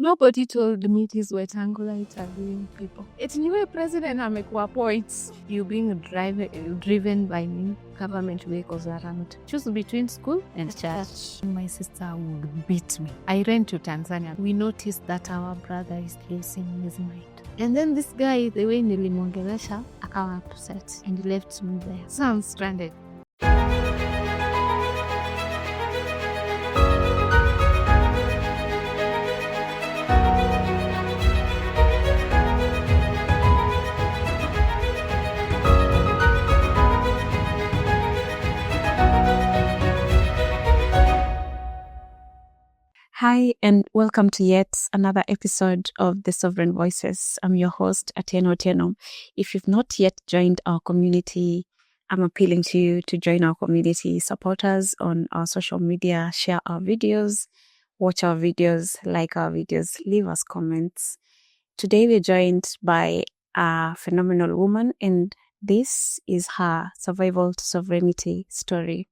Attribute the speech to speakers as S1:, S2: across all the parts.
S1: Nobody told me these were Tangular interviewing people. It's new president amekuwa points. You being driven by new government vehicles around. Choose between school and church. My sister would beat me. I ran to Tanzania. We noticed that our brother is losing his mind. And then this guy, the way nilimwongelesha, akawa upset and he left me there. So I'm stranded.
S2: Hi, and welcome to yet another episode of The Sovereign Voices. I'm your host, Atieno Otieno. If you've not yet joined our community, I'm appealing to you to join our community. Support us on our social media, share our videos, watch our videos, like our videos, leave us comments. Today we're joined by a phenomenal woman, and this is her survival to sovereignty story.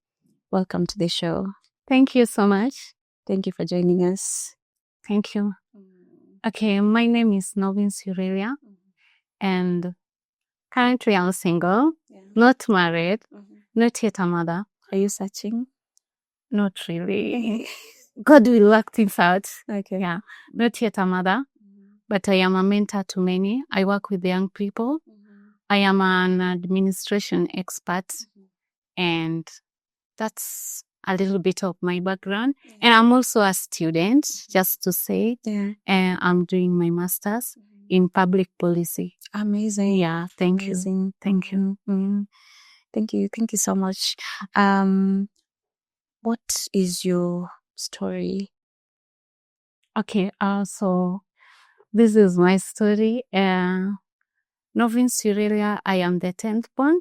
S2: Welcome to the show.
S1: Thank you so much.
S2: Thank you for joining us.
S1: Thank you. Okay, my name is Euralia'S, and currently I'm single, not married, not yet a mother.
S2: Are you searching?
S1: Not really. God will work things out.
S2: Okay.
S1: Yeah, not yet a mother, but I am a mentor to many. I work with young people. I am an administration expert, and that's a little bit of my background. And I'm also a student, just to say. And I'm doing my master's in public policy.
S2: Amazing.
S1: Yeah, thank you. Thank you.
S2: Thank you. Thank you so much. What is your story?
S1: Okay, so this is my story. Euralia'S, I am the 10th born.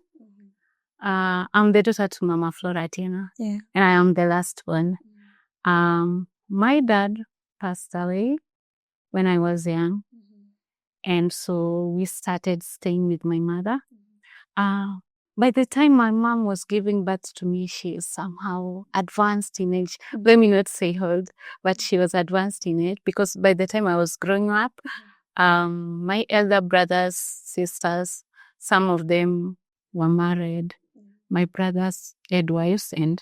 S1: I'm the daughter to Mama Floratina, and I am the last one. My dad passed away when I was young, and so we started staying with my mother. By the time my mom was giving birth to me, she is somehow advanced in age. Let me not say old, but she was advanced in age, because by the time I was growing up, my elder brothers, sisters, some of them were married. My brothers had wives, and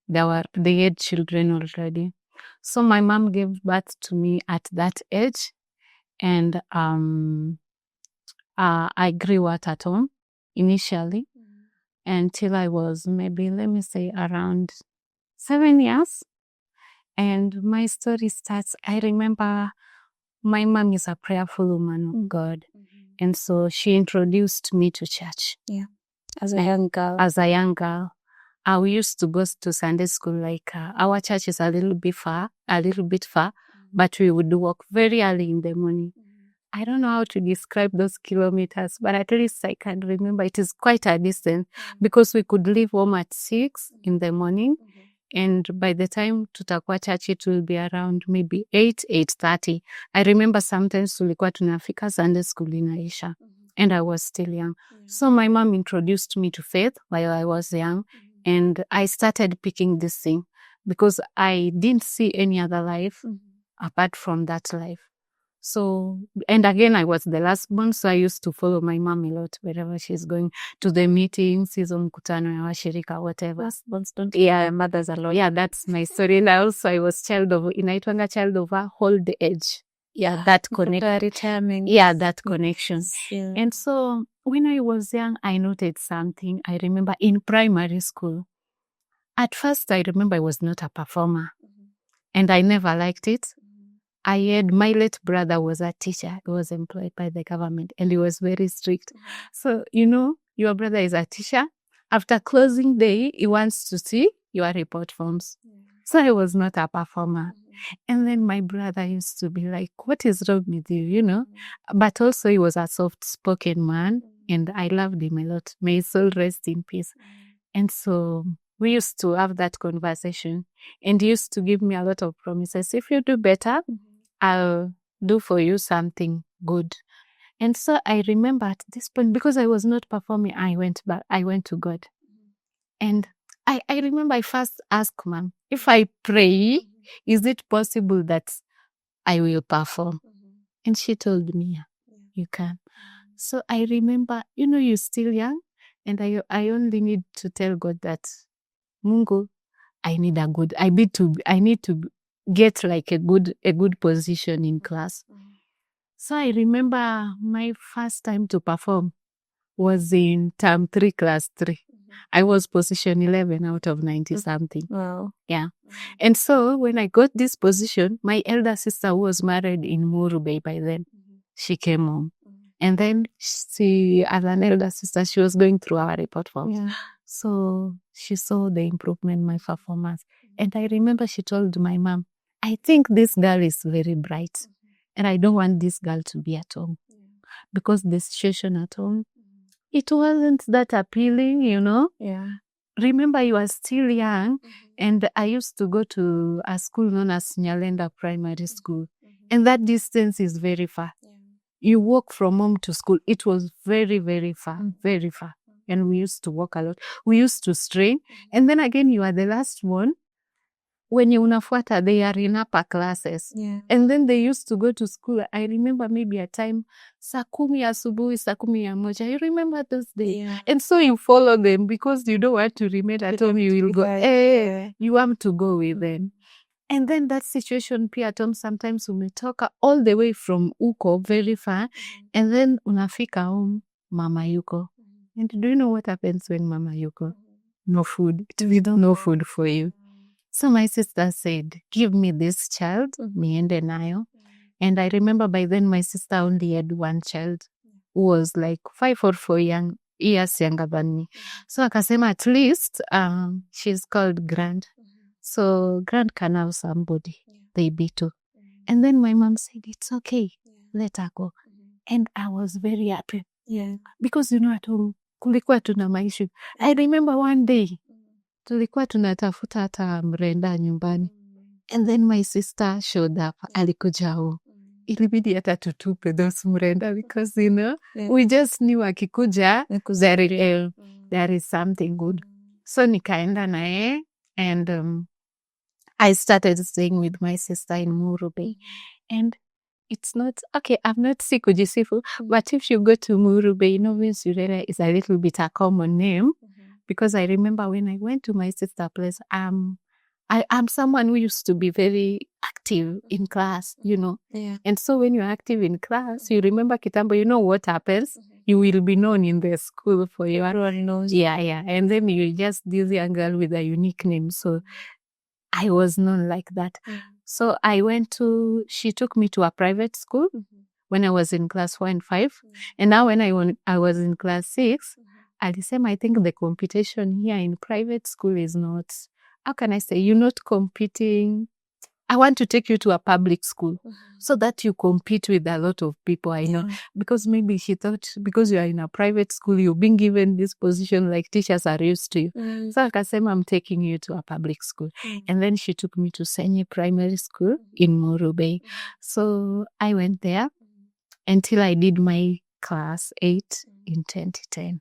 S1: they had children already. So my mom gave birth to me at that age, and I grew up at home initially until I was maybe, let me say, around 7 years. And my story starts, I remember my mom is a prayerful woman of God, and so she introduced me to church.
S2: As a young girl.
S1: We used to go to Sunday school. Like our church is a little bit far, but we would walk very early in the morning. I don't know how to describe those kilometers, but at least I can remember it is quite a distance, because we could leave home at 6 in the morning, and by the time tutakuwa church it will be around maybe 8:30. I remember sometimes tulikuwa tunafika Sunday school inaisha. And I was still young. So my mom introduced me to faith while I was young. And I started picking this thing because I didn't see any other life apart from that life. So, and again, I was the last born, so I used to follow my mom a lot wherever she's going, to the meetings, hizo mkutano ya washirika, whatever.
S2: Last borns don't. Yeah, mothers a lot.
S1: Yeah, that's my story. And also I was inaitwanga child of a old age. Yeah, that connection. Yeah, that connection. And so when I was young, I noted something. I remember in primary school. At first, I remember I was not a performer. And I never liked it. My late brother was a teacher. He was employed by the government, and he was very strict. So, your brother is a teacher. After closing day, he wants to see your report forms. So I was not a performer. And then my brother used to be like, what is wrong with you, But also he was a soft-spoken man, and I loved him a lot. May his soul rest in peace. And so we used to have that conversation, and he used to give me a lot of promises. If you do better, I'll do for you something good. And so I remember at this point, because I was not performing, I went to God. And I remember I first asked Mom, if I pray, is it possible that I will perform. And she told me, you can. So I remember, you're still young, and I only need to tell God that, Mungu, I need to get like a good position in class. So I remember my first time to perform was in term 3, class 3. I was position 11 out of 90 something.
S2: Wow.
S1: Yeah. And so when I got this position, my elder sister, who was married in Murube by then, she came home. And then she, as an elder sister, she was going through our report forms.
S2: Yeah.
S1: So she saw the improvement in my performance. And I remember she told my mom, I think this girl is very bright. And I don't want this girl to be at home. Because the situation at home, it wasn't that appealing,
S2: Yeah.
S1: Remember, you are still young, and I used to go to a school known as Nyalenda Primary School. And that distance is very far. You walk from home to school. It was very, very far, very far. And we used to walk a lot. We used to strain. And then again, you are the last one. When you unafuata, they are in upper classes.
S2: Yeah.
S1: And then they used to go to school. I remember maybe a time, 10:00 asubuhi, 11:00. You remember those days?
S2: Yeah.
S1: And so you follow them because you don't want to remain at home. You will go, you want to go with them. And then that situation pia at home, sometimes umetoka all the way from uko, very far. And then unafika home, mama yuko. And do you know what happens when mama yuko? No food. No food for you. So my sister said, give me this child, niende nayo. And I remember by then my sister only had one child who was like 5 or 4 years younger than me. So akasema at least she's called Grand. So Grand can have somebody, baby too. And then my mom said, it's okay, let her go. And I was very happy.
S2: Yeah.
S1: Because at home, kulikuwa tuna maisha. I remember one day, tulikuwa tunatafuta hata mrenda nyumbani. And then my sister showed up. Alikuja home. Ilibidi hata tutupe those mrenda because, we just knew akikuja, there is something good. So nikaenda naye and I started staying with my sister in Murube. And it's not, okay, I'm not sikujisifu, but if you go to Murube, Euralia'S is a little bit a common name. Because I remember when I went to my sister's place, I'm someone who used to be very active in class,
S2: Yeah.
S1: And so when you're active in class, you remember kitambo, you know what happens? You will be known in the school for your...
S2: Everyone knows.
S1: Yeah. And then you just this young girl with a unique name. So I was known like that. So she took me to a private school when I was in class 4 and 5. And now when I was in class 6, alisema, I think the competition here in private school is not, how can I say, you're not competing. I want to take you to a public school so that you compete with a lot of people I know. Because maybe she thought because you are in a private school, you've been given this position like teachers are used to you. So akasema, I'm taking you to a public school. And then she took me to Senye Primary School in Murube. So I went there until I did my class 8 in 2010.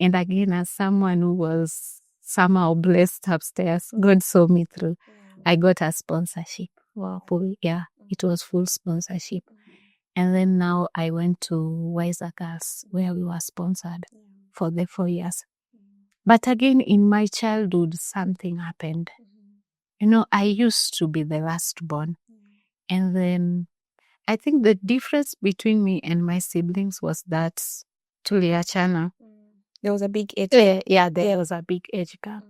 S1: And again, as someone who was somehow blessed upstairs, God saw me through. I got a sponsorship. Wow. Yeah, it was full sponsorship. And then now I went to Euralia'S where we were sponsored for the 4 years. But again, in my childhood, something happened. I used to be the last born. And then I think the difference between me and my siblings was that tuliachana.
S2: There was a big age.
S1: Yeah, there was a big age gap.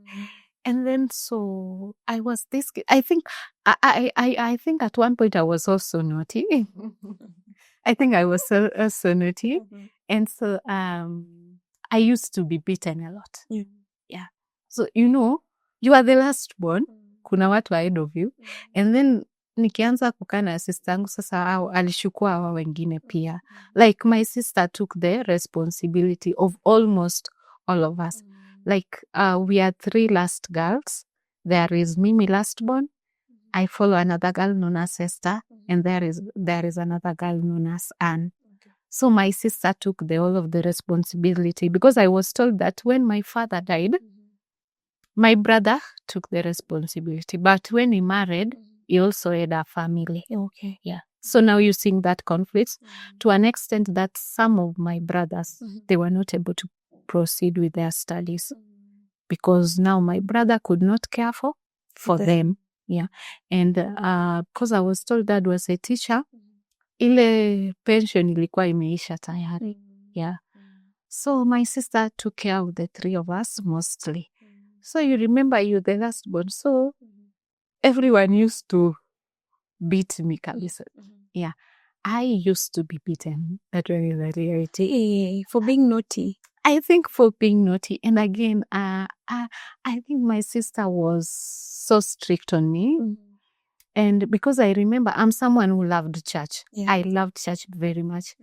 S1: And then so I was this kid. I think at one point I was also naughty. I think I was also naughty. And so I used to be beaten a lot. Yeah. So you are the last born. Kuna watu ahead of you. And then nikianza kukaa na sister yangu sasa alishukua hawa wengine pia. Like my sister took the responsibility of almost all of us. Like we are 3 last girls. There is Mimi last born. I follow another girl known as Esther. And there is another girl known as Anne. So my sister took all of the responsibility because I was told that when my father died, my brother took the responsibility. But when he married, he also had a family.
S2: Okay.
S1: Yeah. So now you're seeing that conflict to an extent that some of my brothers, they were not able to proceed with their studies because now my brother could not care for them. Yeah. And because I was told dad was a teacher, ile pension ilikuwa imeisha tayari. Yeah. So my sister took care of the three of us mostly. So you remember you're the last born. So everyone used to beat me kabisa. Yeah. I used to be beaten at regularity.
S2: For being naughty.
S1: I think for being naughty. And again, I think my sister was so strict on me. And because I remember I'm someone who loved church.
S2: Yeah.
S1: I loved church very much.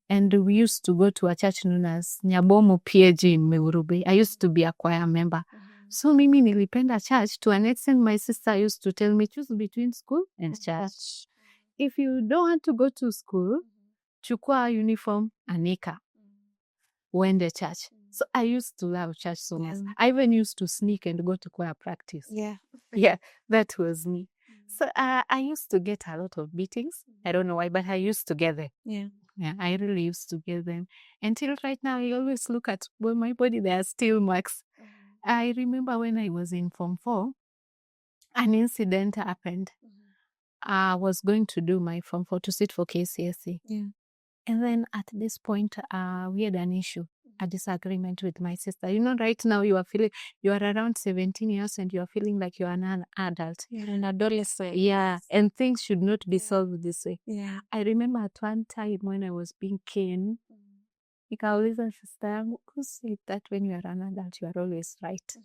S1: And we used to go to a church known as Nyabomo PAG in Meurube. I used to be a choir member. So mimi nilipenda church to an extent my sister used to tell me choose between school and church. If you don't want to go to school, chukua uniform, anika, uende church. So I used to love church so much. I even used to sneak and go to choir practice.
S2: Yeah.
S1: Yeah, that was me. So I used to get a lot of beatings. I don't know why, but I used to get them.
S2: Yeah.
S1: Yeah, I really used to get them. Until right now, I always look at my body, there are still marks. I remember when I was in Form 4, an incident happened. I was going to do my Form 4 to sit for KCSE.
S2: Yeah.
S1: And then at this point, we had an issue, a disagreement with my sister. You know, right now you are around 17 years and you are feeling like you are an adult.
S2: You're an adolescent.
S1: Yeah, and things should not be solved this way.
S2: Yeah.
S1: I remember at one time when I was being caned, nikauliza sister yangu, who said that when you are an adult, you are always right?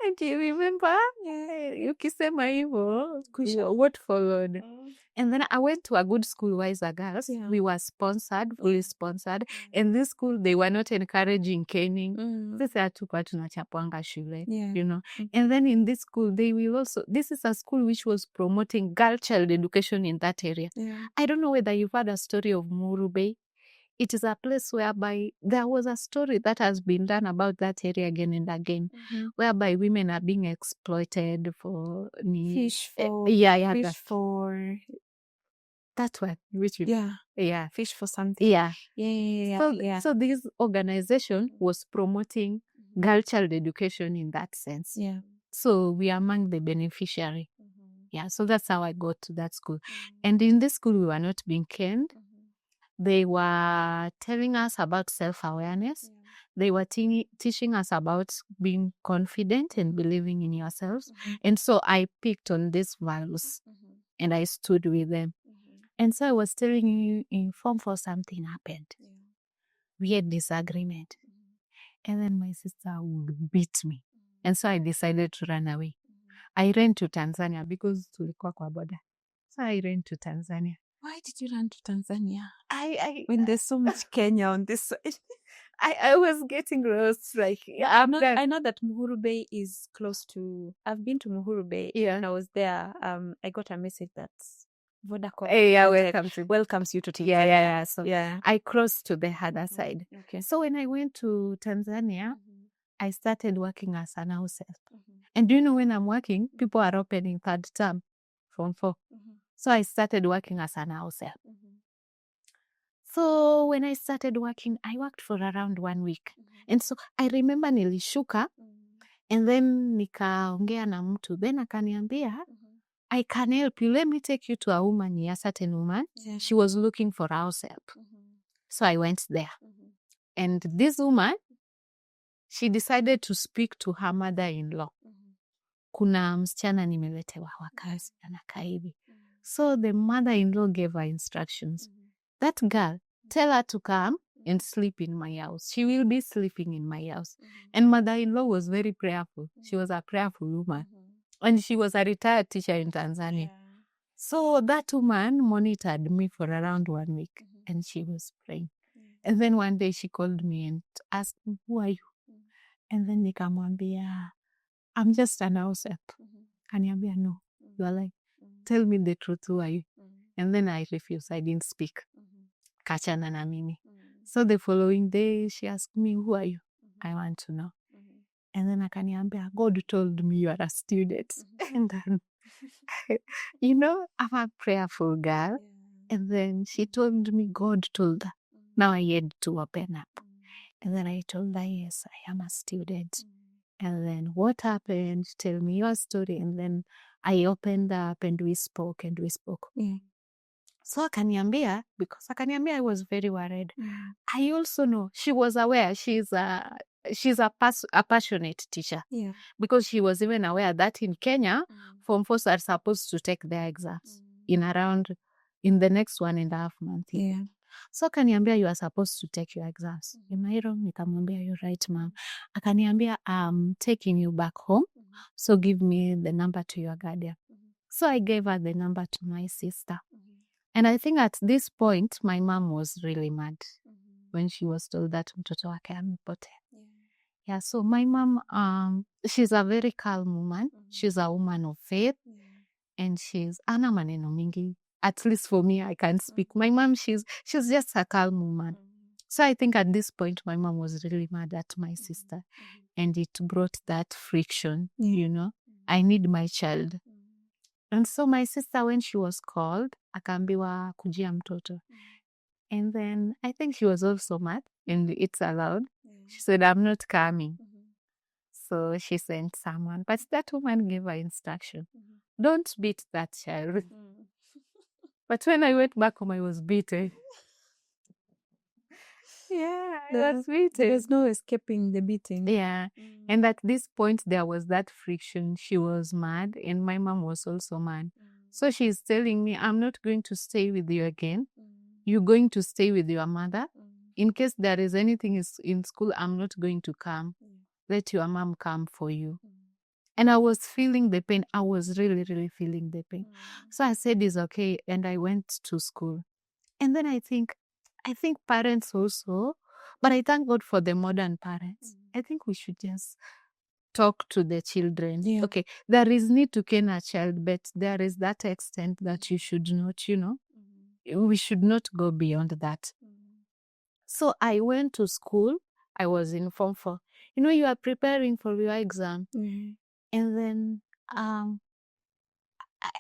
S1: And you remember, ukisema hivyo, what followed? And then I went to a good school, Wiser Girls.
S2: Yeah.
S1: We were sponsored, fully sponsored. And this school, they were not encouraging caning. Sisi hatukuwa tunachapwanga shule, you know. And then in this school, they will also, this is a school which was promoting girl child education in that area.
S2: Yeah.
S1: I don't know whether you've heard a story of Murube. It is a place whereby there was a story that has been done about that area again and again, whereby women are being exploited for
S2: Fish for
S1: that one. Which
S2: fish for something.
S1: Yeah. So this organization was promoting girl child education in that sense.
S2: Yeah.
S1: So we are among the beneficiary. Yeah. So that's how I got to that school. And in this school, we were not being caned. They were telling us about self-awareness. They were teaching us about being confident and believing in yourselves. And so I picked on these values and I stood with them. And so I was telling you in Form 4 something happened. We had disagreement. And then my sister would beat me. And so I decided to run away. I ran to Tanzania because tulikuwa kwa border. So I ran to Tanzania.
S2: Why did you run to Tanzania?
S1: When there's so much Kenya on this side. I was getting lost. Like,
S2: I know that Muhuru Bay is close to. I've been to Muhuru Bay.
S1: Yeah.
S2: And I was there. I got a message that
S1: Vodacom
S2: welcomes you to Tanzania.
S1: Yeah. So
S2: yeah,
S1: I crossed to the other side.
S2: Okay.
S1: So when I went to Tanzania, I started working as an house help. And do you know when I'm working, people are opening third term Form 4. So I started working as an house help. So when I started working, I worked for around 1 week. And so I remember nilishuka and then nikaongea na mtu. Then akaniambia, I can help you. Let me take you to a certain woman.
S2: Yeah.
S1: She was looking for house help. So I went there. And this woman, she decided to speak to her mother-in-law. Kuna msichana nimeletewa wa kazi anakaa hivi. So the mother-in-law gave her instructions. That girl, tell her to come and sleep in my house. She will be sleeping in my house. And mother-in-law was very prayerful. She was a prayerful woman. And she was a retired teacher in Tanzania. So that woman monitored me for around 1 week. And she was praying. And then one day she called me and asked me, who are you? And then nikamwambia, I'm just an house help. Kaniambia, no, you are like, tell me the truth, who are you? And then I refused. I didn't speak. Kachana na mimi. So the following day, she asked me, who are you? I want to know. And then akaniambia, God told me you are a student. And then, I'm a prayerful girl. And then she told me God told her. Now I had to open up. And then I told her, yes, I am a student. And then what happened? Tell me your story. And then I opened up and we spoke.
S2: Yeah.
S1: So akaniambia, because akaniambia I was very worried. I also know she was aware she's a passionate teacher.
S2: Yeah.
S1: Because she was even aware that in Kenya, Form 4s are supposed to take their exams in the next 1.5 months.
S2: Yeah.
S1: So akaniambia you are supposed to take your exams. Am I wrong? Nikamwambia you're right, ma'am. Akaniambia I'm taking you back home. So give me the number to your guardian. So I gave her the number to my sister. And I think at this point, my mom was really mad when she was told that mtoto wake amepotea. Yeah, so my mom, she's a very calm woman. She's a woman of faith. And she's ana maneno mingi. At least for me, I can't speak. My mom, she's just a calm woman. So I think at this point, my mom was really mad at my sister. And it brought that friction, I need my child. And so my sister, when she was called, akaambiwa kujia mtoto. And then I think she was also mad and it's allowed. She said, I'm not coming. So she sent someone. But that woman gave her instruction. Don't beat that child. But when I went back home, I was beaten. Yeah, I was beaten.
S2: There's no escaping the beating.
S1: Yeah. And at this point, there was that friction. She was mad and my mom was also mad. So she's telling me, I'm not going to stay with you again. You're going to stay with your mother. In case there is anything in school, I'm not going to come. Let your mom come for you. And I was feeling the pain. I was really, really feeling the pain. So I said, it's okay. And I went to school. And then I think parents also, but I thank God for the modern parents. I think we should just talk to the children.
S2: Yeah.
S1: Okay, there is need to cane a child, but there is that extent that you should not, we should not go beyond that. So I went to school. I was in Form 4. You are preparing for your exam. And then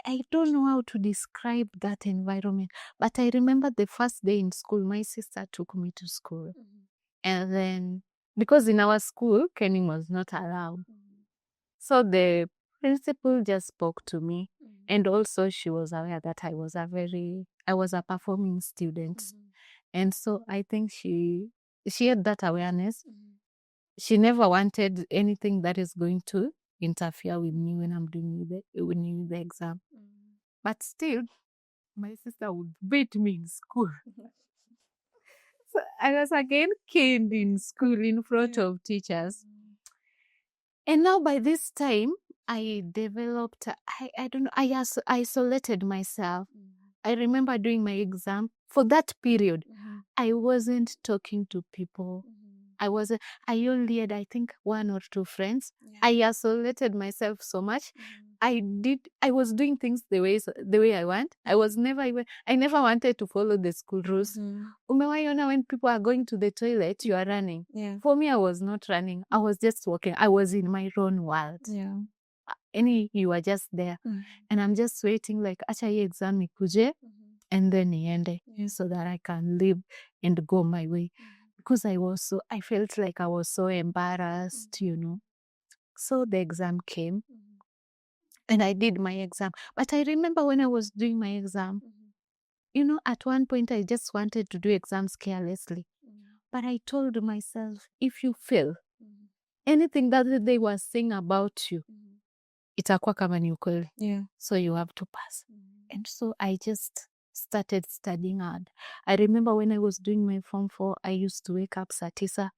S1: I don't know how to describe that environment, but I remember the first day in school, my sister took me to school. And then, because in our school, caning was not allowed. So the principal just spoke to me. And also she was aware that I was a performing student. And so I think she had that awareness. She never wanted anything that is going to interfere with me when I'm doing the exam. But still, my sister would beat me in school. So I was again caned in school in front of teachers. And now by this time, I developed, I don't know, I isolated myself. I remember doing my exam. For that period, I wasn't talking to people. I only had, I think, 1 or 2 friends. I isolated myself so much. I was doing things the way I want. I never wanted to follow the school rules. Umewaiona when people are going to the toilet, you are running.
S2: Yeah.
S1: For me, I was not running. I was just walking. I was in my own world.
S2: Yeah.
S1: You are just there. And I'm just waiting like, acha hii exam ikuje, and then niende, so that I can live and go my way. Because I felt like I was so embarrassed, So the exam came and I did my exam. But I remember when I was doing my exam, at one point I just wanted to do exams carelessly. But I told myself, if you fail, anything that they were saying about you, itakuwa kama ni ukweli.
S2: Yeah.
S1: So you have to pass. And so I just started studying hard. I remember when I was doing my Form 4, I used to wake up saa 9.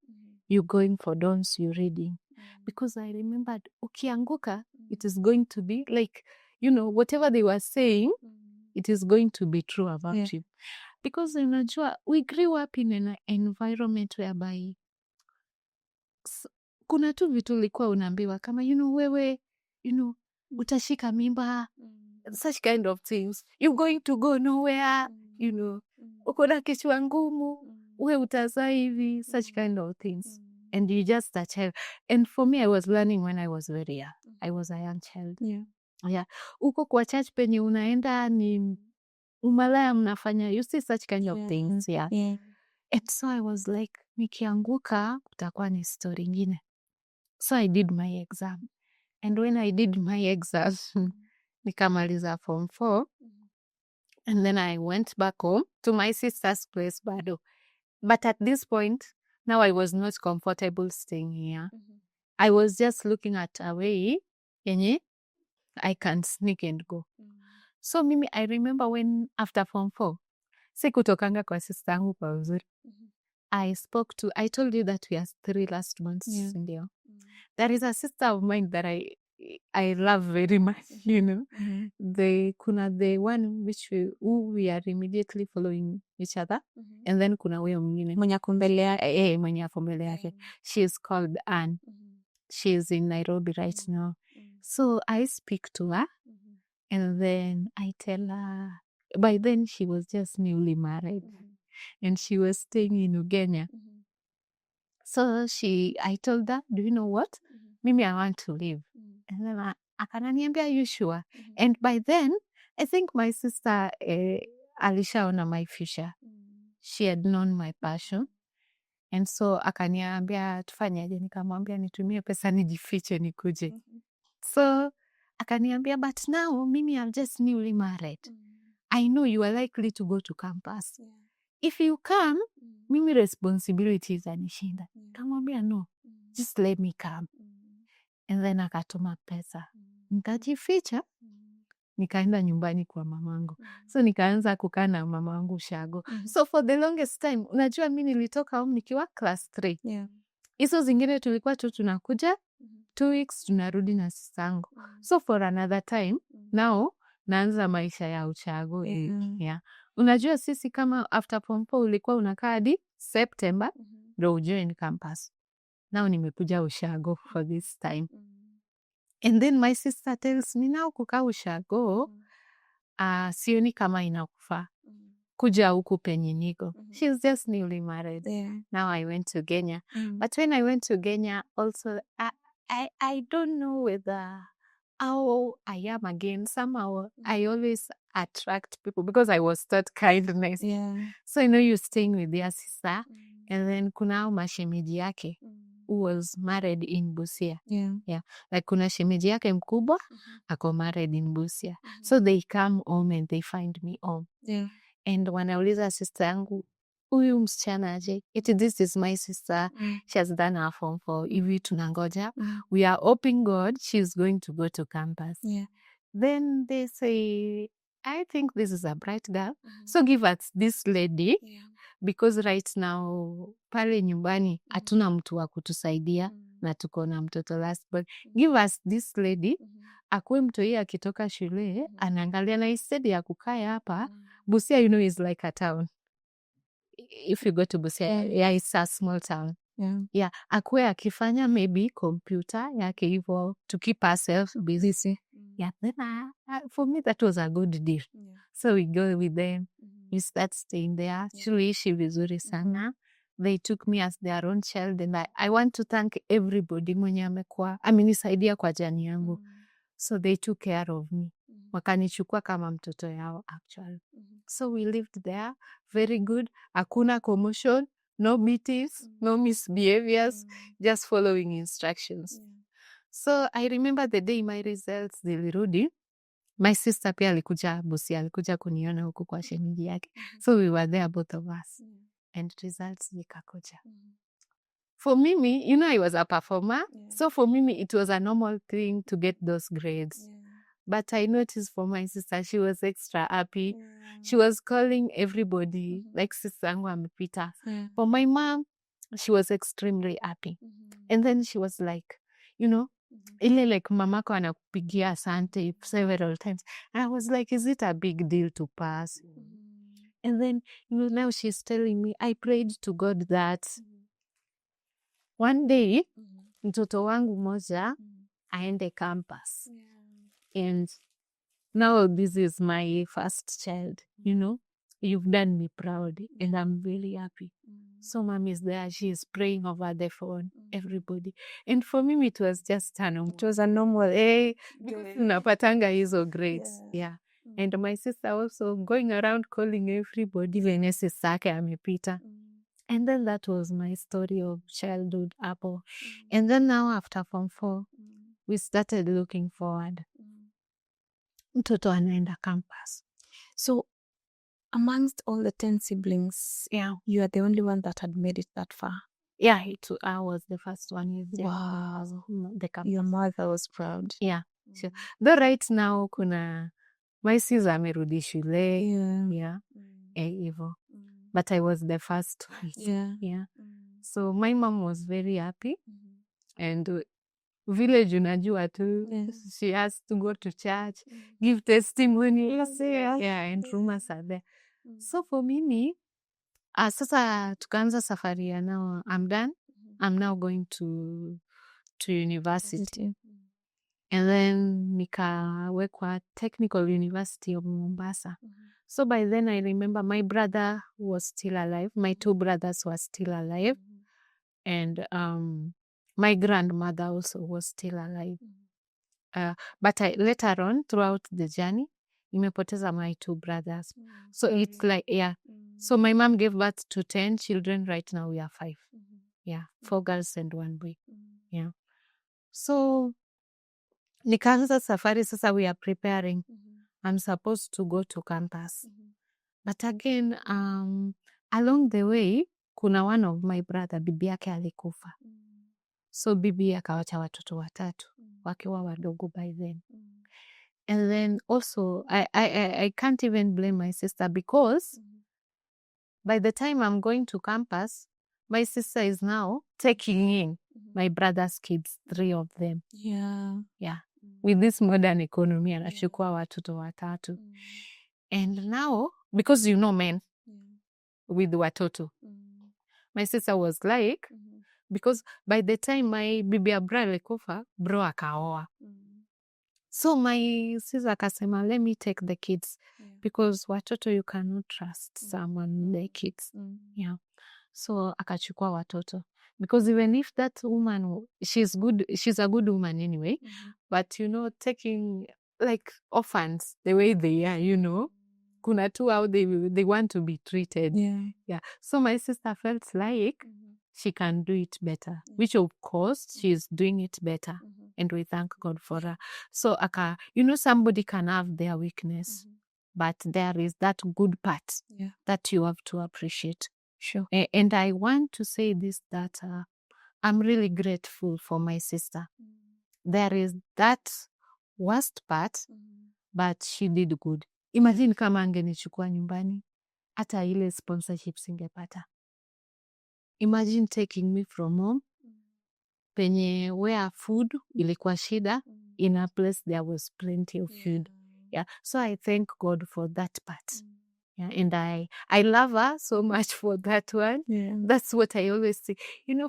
S1: You going for dons, you reading. Because I remembered, ukianguka, it is going to be like, whatever they were saying, it is going to be true about you. Because unajua, we grew up in an environment whereby kuna tu vitu ulikuwa unaambiwa kama, wewe, utashika mimba, such kind of things. You're going to go nowhere, uko na kichwa ngumu, we utazaa hivi, such kind of things. and you just a child. And for me, I was learning when I was very young. I was a young child. Yeah. Uko kwa church penye unaenda ni umalaya mnafanya, you see such kind of things. Yeah. And so I was like, nikianguka kutakuwa ni story ingine. So I did my exam. And when I did my exam, nikamaliza form 4. And then I went back home to my sister's place, bado. But at this point, now I was not comfortable staying here. I was just looking at a way yenye I can sneak and go. So mimi, I remember when after form 4, sikutokanga kwa sister yangu kwa uzuri. I told you that we are 3 last months, ndio. There is a sister of mine that I love very much, you know. Kuna the one which we are immediately following each other. And then kuna huyo mwingine. Mwenye ako mbele yake. She is called Anne. She is in Nairobi right now. So I speak to her. And then I tell her, by then she was just newly married. And she was staying in Ugenya. So I told her, do you know what? Mimi, I want to leave. And then akananiambia, are you sure? And by then, I think my sister alishaona my future. She had known my passion. And so akaniambia, tufanyaje? Nikamwambia nitumie pesa nijifiche nikuje. So akaniambia, but now mimi, I'm just newly married. I know you are likely to go to campus. If you come, mimi responsibilities anishinda. Kamwambia, no, just let me come. And then akatuma pesa. Nikajificha, nikaenda nyumbani kwa mamangu. So nikaanza kukaa na mamangu ushago. So for the longest time, unajua mimi nilitoka home nikiwa class 3. Hizo zingine tulikuwa tu tunakuja 2 weeks tunarudi na sisangu. So for another time, now naanza maisha ya ushago. Yeah. Unajua sisi kama after form 4 ulikuwa unakaa hadi September ndio ujoin campus. Now nimekuja ushago for this time. And then my sister tells me, now kukaa ushago, sioni kama inakufaa. Kuja huku penye niko. She's just newly married. Now I went to Kenya. But when I went to Kenya, also, I don't know whether how I am again. Somehow, I always attract people because I was taught kindness. So, you know, you're staying with your sister. And then kuna mashemeji yake who was married in Busia. Like kuna shemeji yake mkubwa, ako married in Busia. So they come home and they find me home. And wanauliza sister yangu, huyu msichana aje? This is my sister. She has done her form 4. Hivi tunangoja. We are hoping God she's going to go to campus. Then they say, I think this is a bright girl. So give us this lady. Because right now, pale nyumbani, hatuna mtu wa kutusaidia na tuko na mtoto last born. Give us this lady. Akuwe mtoi akitoka shule, anaangalia na instead ya kukaa hapa. Busia, you know, is like a town. If you go to Busia, it's a small town. Akuwe akifanya maybe computer yake hivyo to keep ourselves busy. Then for me, that was a good deal. So we go with them. We start staying there. Tuliishi vizuri sana. They took me as their own child. And I want to thank everybody mwenye amenisaidia kwa jani yangu. So they took care of me. Wakanichukua kama mtoto yao actually. So we lived there. Very good. Hakuna commotion. No meetings. No misbehaviors. Just following instructions. So I remember the day my results zilirudi. My sister pia alikuja Busia, alikuja kuniona huku kwa shemeji yake. So we were there, both of us. And results zikakuja. For Mimi, you know, I was a performer. So for Mimi, it was a normal thing to get those grades. But I noticed for my sister, she was extra happy. She was calling everybody, like sister yangu amepita. For my mom, she was extremely happy. And then she was like, you know, ile like mamako anakupigia asante several times. And I was like, is it a big deal to pass? And then, you know, now she's telling me, I prayed to God that one day, mtoto wangu moja aende campus. And now this is my first child, you know. You've done me proud and I'm really happy. So mom is there, she is praying over the phone, everybody. And for me, it was just it was a normal, napatanga hizo grades. Yeah. And my sister also going around calling everybody, venye sister yake amepita. And then that was my story of childhood apple. And then now after Form 4, we started looking forward. Mtoto anaenda campus.
S2: So amongst all the 10 siblings, you are the only one that had made it that far.
S1: Yeah, I was the first one.
S2: Wow.
S1: The campus.
S2: Your mother was proud.
S1: Yeah. Sure. Though right now kuna my sis amerudi shule. Yeah. Hivyo. But I was the first one. Yeah. So my mom was very happy. And village unajua tu. She has to go to church, give testimony. Yeah, and rumors are there. So for me, sasa tukaanza safari ya now I'm done. I'm now going to university. And then nikawekwa Technical University of Mombasa. So by then I remember my brother was still alive. My two brothers were still alive. And my grandmother also was still alive. But later on, throughout the journey, nimepoteza my two brothers. So it's like, So my mom gave birth to 10 children. Right now we are 5. 4 girls and 1 boy. Yeah. So nikaanza safari, sasa we are preparing. I'm supposed to go to campus. But again, along the way, kuna one of my brother, bibi yake alikufa. So bibi akawacha watoto 3 wakiwa wadogo by then. And then also, I can't even blame my sister because by the time I'm going to campus, my sister is now taking in my brother's kids, 3 of them. Yeah. With this modern economy, anachukua watoto 3. And now, because men with watoto, my sister was like, because by the time my bibi ya bro alikufa, bro akaoa. So my sister akasema, let me take the kids because watoto you cannot trust someone the kids. Yeah. So akachukua watoto. Because even if that woman, she's a good woman anyway, but taking like orphans the way they are, kuna tu how they want to be treated. Yeah. So my sister felt like she can do it better, which of course she's doing it better. And we thank God for her. So somebody can have their weakness, but there is that good part that you have to appreciate.
S2: Sure.
S1: And I want to say this, that I'm really grateful for my sister. There is that worst part, but she did good. Imagine kama angenichukua nyumbani, hata ile sponsorship singepata. Imagine taking me from home, penye where food ilikuwa shida, in a place there was plenty of food. Yeah. So I thank God for that part. Yeah, and I love her so much for that one.
S2: Yeah.
S1: That's what I always say.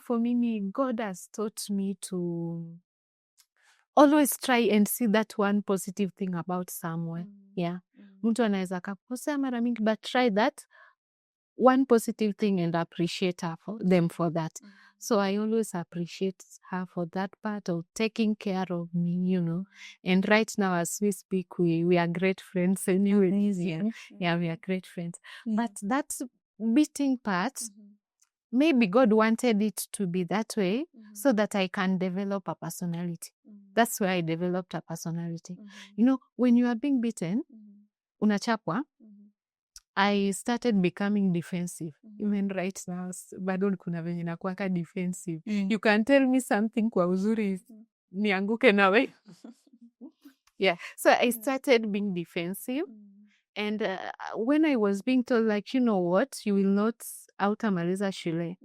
S1: For me, God has taught me to always try and see that one positive thing about someone. Yeah. Mtu anaweza kakosea mara mingi, but try that one positive thing and appreciate them for that. So I always appreciate her for that part of taking care of me, And right now, as we speak, we are great friends anyway.
S2: Amazing.
S1: Yeah, we are great friends. But that beating part, maybe God wanted it to be that way so that I can develop a personality. That's why I developed a personality. When you are being beaten, unachapwa, I started becoming defensive. Even right now, bado kuna venye nakuwaka defensive. You can tell me something kwa uzuri, nianguke nawe. Yeah. So I started being defensive. And when I was being told, like, you know what, you will not hautamaliza shule.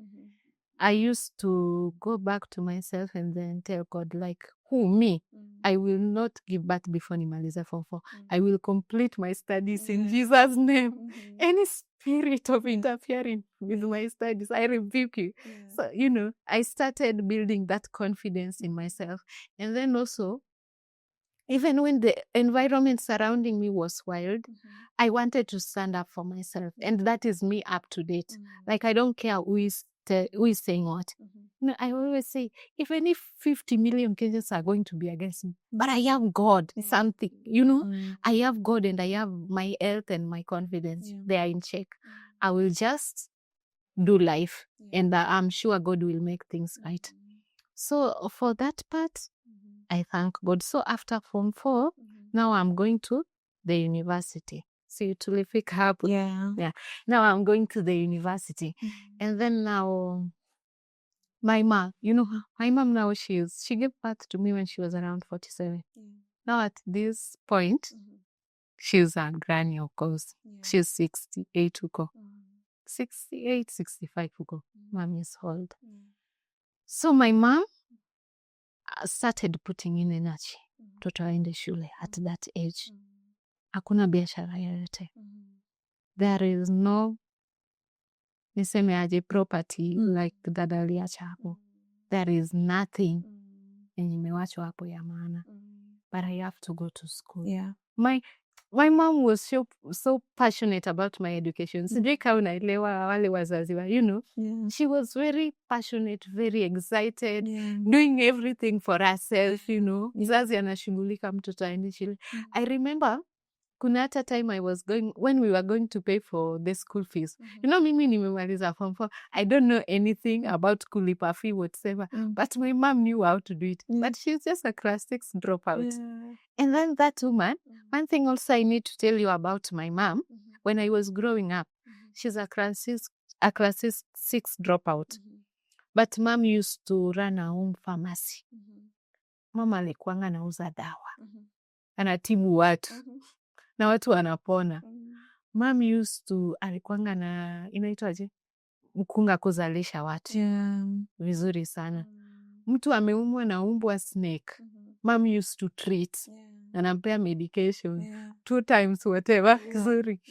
S1: I used to go back to myself and then tell God, like, who, me? I will not give birth before nimalize Form 4. I will complete my studies in Jesus' name. Any spirit of interfering with my studies, I rebuke you. So, I started building that confidence in myself. And then also, Even when the environment surrounding me was wild, I wanted to stand up for myself. And that is me up to date. Like, I don't care who is saying what. No, I always say, even if 50 million Kenyans are going to be against me, but I have God, something, I have God and I have my health and my confidence. They are in check. I will just do life and I'm sure God will make things right. So for that part, I thank God. So after Form 4, now I'm going to the university. See, tulifika hapo. Yeah. Now I'm going to the university. And then now my mom, my mom now she gave birth to me when she was around 47. Now at this point, she's a granny, of course. She's 68 huko. 68, 65 huko. Mom is old. So my mom started putting in energy. Mtoto aende shule at that age. Hakuna biashara yoyote. There is no niseme aje property like dada aliacha hapo. There is nothing yenye imewachwa hapo ya maana. But I have to go to school. My mom was so passionate about my education. Sijui kama unaelewa wale wazazi wa, she was very passionate, very excited, doing everything for herself, Mzazi anashughulika mtoto aende shule. I remember kuna hata time when we were going to pay for the school fees. Mimi nimemaliza Form 4. I don't know anything about kulipa fee whatsoever. But my mom knew how to do it. But she's just a class 6 dropout. And then that woman, one thing also I need to tell you about my mom, when I was growing up, she's a class 6 dropout. But mom used to run her own pharmacy. Mama alikuanga anauza dawa. Anatibu watu. Na watu wanapona. Mom used to, alikuanga na, inaitwaje? Mkunga kuzalisha watu. Vizuri sana. Mtu ameumwa na umbwa snake. Mom used to treat. Anampea medication. 2 times whatever. Vizuri.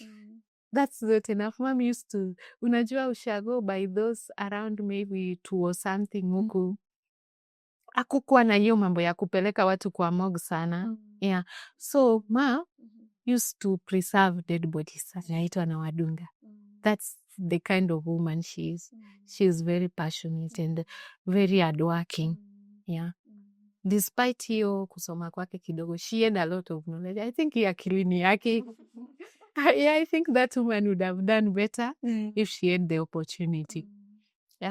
S1: That's not enough. Mom used to, unajua ushago by those around maybe 2 or something huku. Hakukuwa na hiyo mambo ya kupeleka watu kwa morgue sana. So, ma used to preserve dead bodies. Anaitwa na wadunga. That's the kind of woman she is. She is very passionate and very hardworking. Despite hiyo kusoma kwake kidogo, she had a lot of knowledge. I think akilini yake. I think that woman would have done better if she had the opportunity.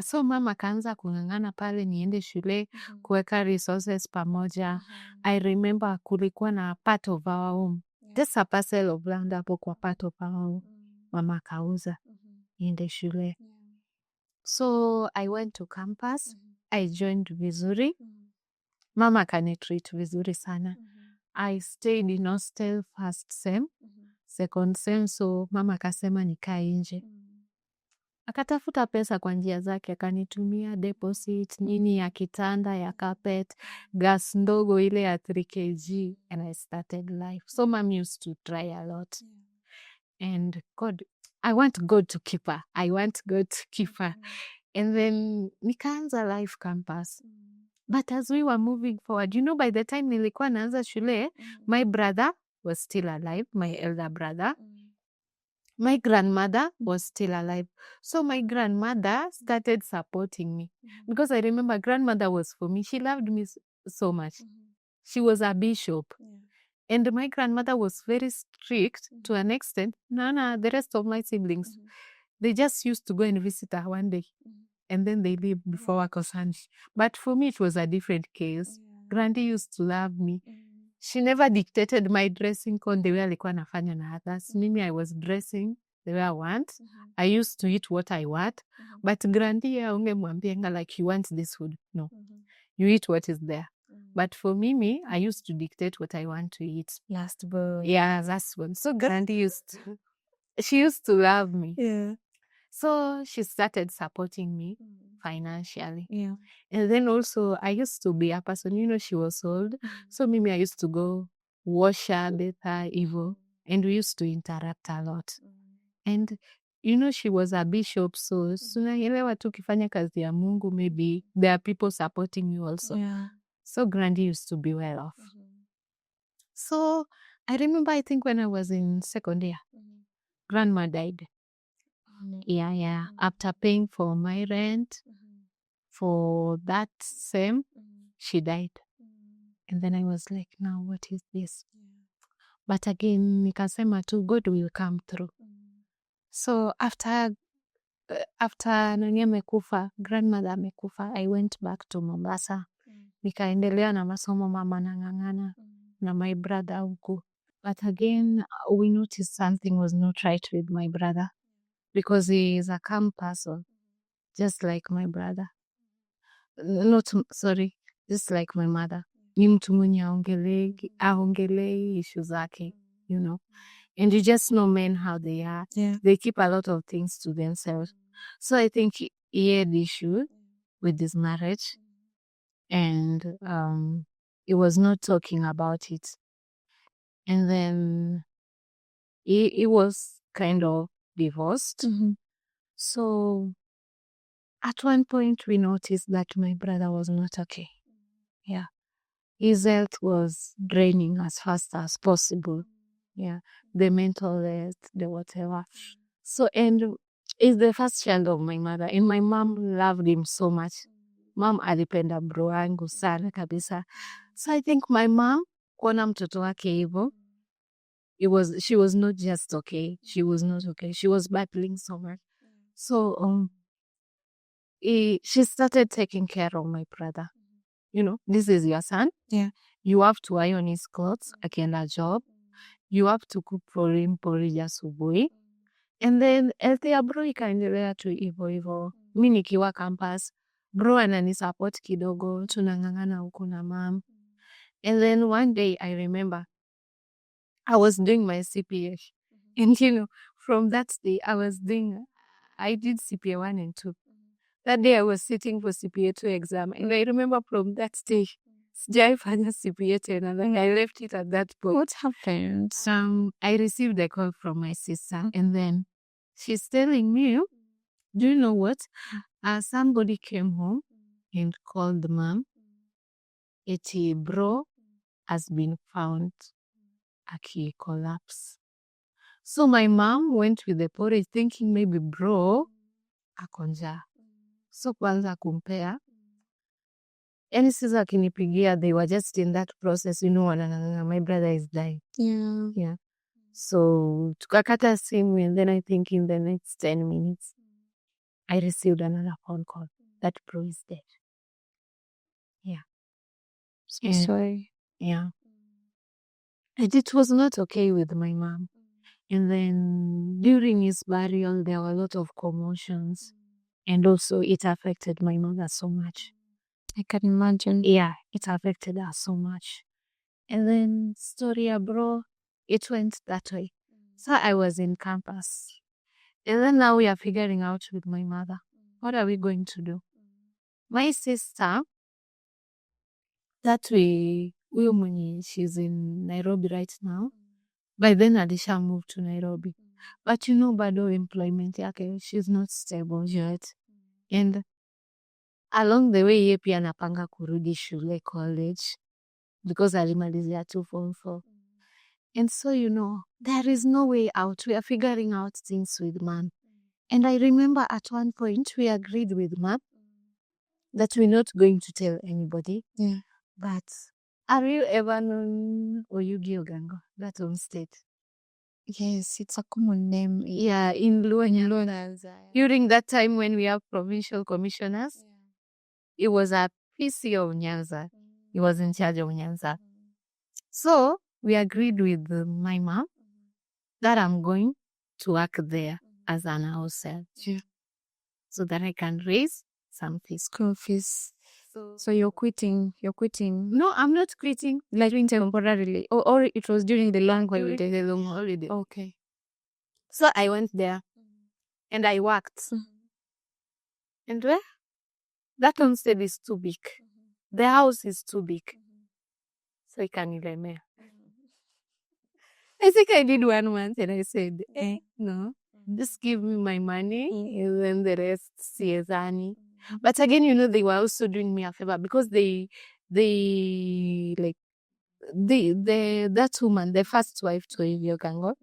S1: So mama akaanza kung'ang'ana pale niende shule, kuweka resources pamoja. I remember kulikuwa na part of our home. Just a parcel of land hapo kwa part of our home. Mama akauza niende shule. So I went to campus. I joined vizuri. Mama akanitreat vizuri sana. I stayed in hostel first sem, second sem, so mama akasema nikae nje. Akatafuta pesa kwa njia zake, akanitumia deposit, nini ya kitanda, ya carpet, gas ndogo ile ya 3 kg, and I started life. So mom used to try a lot. And God, I want God to keep her. And then nikaanza life campus. But as we were moving forward, by the time nilikuwa naanza shule, my brother was still alive, my elder brother. My grandmother was still alive. So my grandmother started supporting me. Because I remember grandmother was for me. She loved me so much. She was a bishop. And my grandmother was very strict to an extent. The rest of my siblings, they just used to go and visit her one day. And then they leave before work or Sunday. But for me, it was a different case. Grandy used to love me. She never dictated my dressing code the way alikuwa nafanya na others. Mimi, I was dressing the way I want. I used to eat what I want. But Grandy ungemwambianga like, you want this food. No. You eat what is there. But for Mimi, I used to dictate what I want to eat.
S2: Last boy.
S1: Yeah, that's one. So Grandy she used to love me. So she started supporting me financially. And then also I used to be a person, she was old. So Mimi, I used to go wash her, bathe her, and we used to interact a lot. And she was a bishop, so tunaelewa tu ukifanya kazi ya Mungu, maybe there are people supporting you also. So Grandy used to be well off. So I remember, I think when I was in second year, grandma died. Yeah. After paying for my rent for that same, she died. And then I was like, now what is this? But again, nikasema tu, God will come through. So after nani amekufa, grandmother amekufa, I went back to Mombasa. Nikaendelea na masomo, mama nang'ang'ana na my brother huku. But again, we noticed something was not right with my brother because he is a calm person, just like my brother. Just like my mother. Ni mtu mwenye aongelei issue zake, you know. And you just know men how they are.
S2: Yeah.
S1: They keep a lot of things to themselves. So I think he had issue with this marriage. And he was not talking about it. And then he was kind of divorced. So at one point we noticed that my brother was not okay. Yeah. His health was draining as fast as possible. Yeah. The mental health, the whatever. So, and he's the first child of my mother. And my mom loved him so much. Mom alipenda bro wangu sana kabisa. So I think my mom, kuona mtoto wake hivyo, she was not just okay. She was not okay. She was battling so much. So she started taking care of my brother. You know, this is your son.
S2: Yeah.
S1: You have to iron his clothes, akienda job. You have to cook for him porridge asubuhi. And then health ya bro ikaendelea tu hivyo hivyo. Mi nikiwa campus, bro ananisupport kidogo, tunang'ang'ana huku na mom. And then one day I remember I was doing my CPA. And you know, from that day I did CPA 1 and 2. That day I was sitting for CPA 2 exam. And I remember from that day, sijaifanya CPA tena. Then I left it at that point.
S2: What happened?
S1: I received a call from my sister. And then she's telling me, do you know what? Somebody came home and called the mom. Eti bro has been found aki-collapse. So my mom went with the porridge thinking maybe bro ako njaa. So kwanza kumpea. Yani sisi akinipigia, they were just in that process, you know, my brother is dying. Yeah. So tukakata simu, and then I think in the next 10 minutes, I received another phone call that bro is dead. Yeah.
S2: So sorry.
S1: Yeah. And it was not okay with my mom. And then during his burial, there were a lot of commotions. And also it affected my mother so much.
S2: I can imagine.
S1: Yeah, it affected her so much. And then story bro, it went that way. So I was in campus. And then now we are figuring out with my mother, what are we going to do? My sister, that way, she's in Nairobi right now. By then Alisha moved to Nairobi. But you know, bado employment yake, she's not stable yet. And along the way, ye pia anapanga kurudi shule, college, because alimalizia 244. And so, you know, there is no way out. We are figuring out things with mom. And I remember at one point, we agreed with mom that we're not going to tell anybody.
S2: Yeah.
S1: But have you ever known Oyugi Ogango, that home state?
S2: Yes, it's a common name.
S1: Yeah, in Luanya. During that time when we have provincial commissioners, it was a PC of Nyanza. He was in charge of Nyanza. So we agreed with my mom that I'm going to work there as an house help.
S2: Yeah.
S1: So that I can raise some fees.
S2: School fees. So you're quitting.
S1: No, I'm not quitting.
S2: Like temporarily. Or it was during the long holiday.
S1: The long holiday.
S2: Okay.
S1: So I went there and I worked. And where? That homestead is too big. The house is too big. So I can even I think I did 1 month and I said, no, just give me my money and then the rest, siezani. But again, you know, they were also doing me a favor because they like that woman, the first wife to Euralia'S,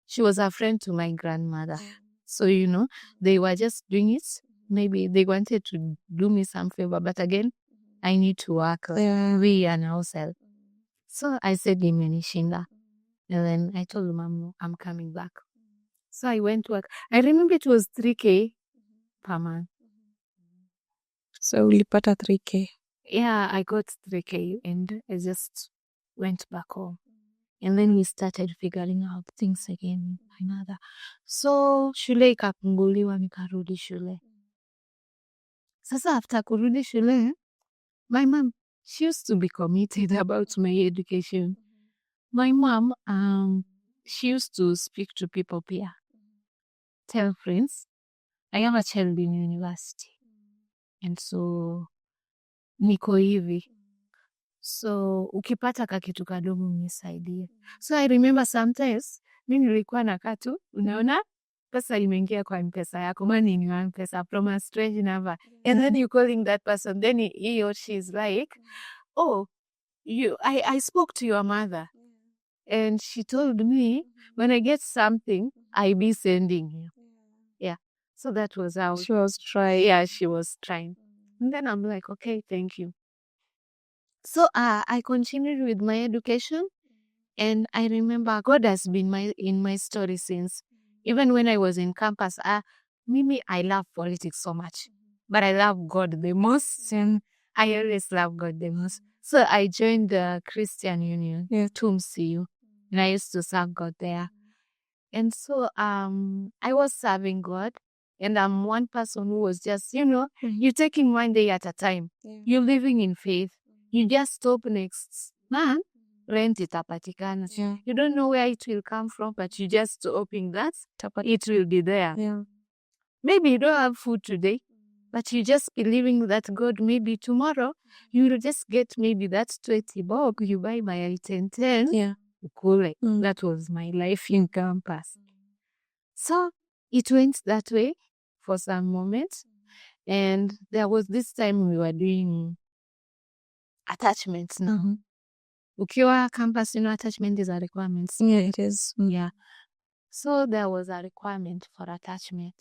S1: she was a friend to my grandmother. So, they were just doing it. Maybe they wanted to do me some favor, but again, I need to work. We are now self. So I said, Imenishinda. And then I told Mom, I'm coming back. So I went to work. I remember it was 3K per month.
S2: So ulipata 3K.
S1: Yeah, I got 3K and I just went back home. And then we started figuring out things again. Another. So shule ikafunguliwa nikarudi shule. Sasa after kurudi shule, my mom, she used to be committed about my education. My mom, she used to speak to people pia. Tell friends, I have a child in university. And so, niko hivi. So, ukipata kakitu kadogo unisaidie. So, I remember sometimes, mimi nilikuwa nakaa tu, unaona, pesa imeingia kwa M-Pesa yako, money in your M-Pesa from a strange number. And then you calling that person, then he or she is like, oh, I spoke to your mother. And she told me, when I get something, I be sending you. Yeah. So that was how
S2: She was trying.
S1: Yeah, she was trying. And then I'm like, okay, thank you. So I continued with my education. And I remember God has been in my story since. Even when I was in campus, Mimi, I love politics so much. But I love God the most. And I always love God the most. So I joined the Christian Union, TUMCU. And I used to serve God there. And so I was serving God. And I'm one person who was just, you're taking one day at a time. You're living in faith. You just stop next month, rent itapatikana. You don't know where it will come from, but you just hoping that it will be there. Maybe you don't have food today, but you just believing that God, maybe tomorrow, you will just get maybe that 20 bob, you buy my 10. Ukule. That was my life in campus. So it went that way for some moments. And there was this time we were doing attachments now. Ukiwa campus, attachment is a requirement.
S2: Yeah, it is.
S1: Yeah. So there was a requirement for attachment.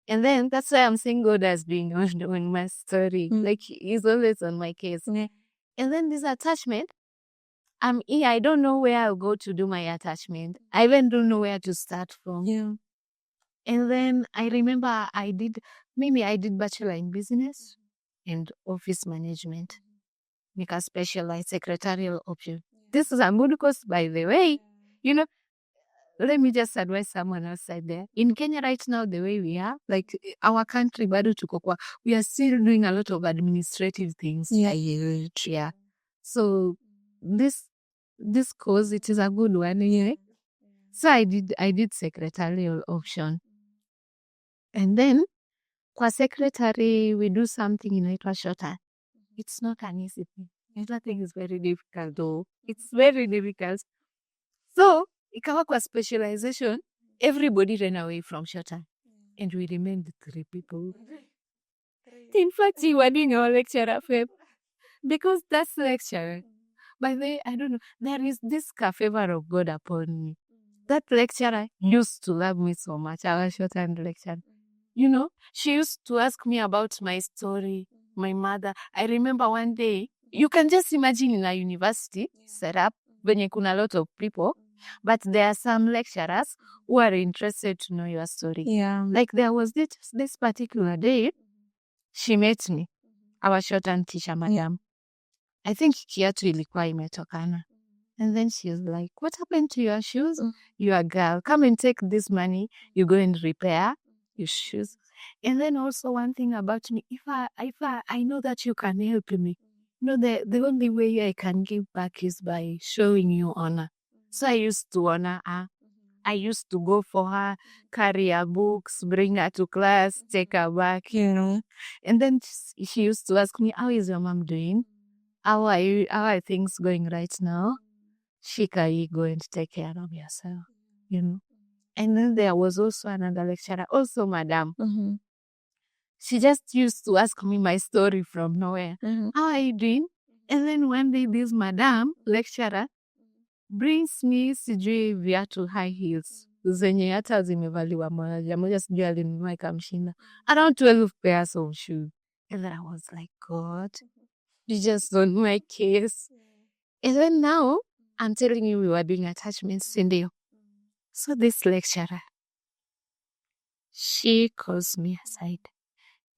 S1: And then that's why I'm saying God has been on my story. Like he's always on my case. And then this attachment, I'm here. I don't know where I'll go to do my attachment. I even don't know where to start from. And then I remember I did bachelor in business and office management. Nika specialized secretarial option. This is a good course, by the way. Let me just advise someone outside there. In Kenya right now, the way we are, like our country, bado tuko kwa, we are still doing a lot of administrative things. Yeah. So this course, it is a good one. Yeah. So I did secretarial option. And then, kwa secretary, we do something inaitwa shorthand. It's not an easy thing. Everything is very difficult though. It's very difficult. So, ikawa kwa specialization, everybody ran away from shorthand. And we remained 3 people. In fact, you were doing our lecturer, because that's the lecturer. By the way, I don't know, there is this favor of God upon me. That lecturer used to love me so much, our shorthand lecturer. She used to ask me about my story, my mother. I remember one day, you can just imagine in a university set up, when kuna a lot of people, but there are some lecturers who are interested to know your story. Like there was this particular day, she met me, our shorthand teacher, Mariam. I think kiatu ilikuwa imetokana. And then she was like, what happened to your shoes? You're a girl. Come and take this money. You go and repair your shoes. And then also one thing about me, if I know that you can help me, the only way I can give back is by showing you honor. So I used to honor her. I used to go for her, carry her books, bring her to class, take her back, And then she used to ask me, how is your mom doing? How are things going right now? Shika, you go and take care of yourself, And then there was also another lecturer, also Madam. She just used to ask me my story from nowhere. How are you doing? And then one day this madam lecturer brings me sijui viatu high heels zenye hata zimevaliwa moja sijui alinunua ikamshinda around 12 pairs of shoes. And then I was like, God, you just don't my case. And then now I'm telling you, we were doing attachments in there. So this lecturer, she calls me aside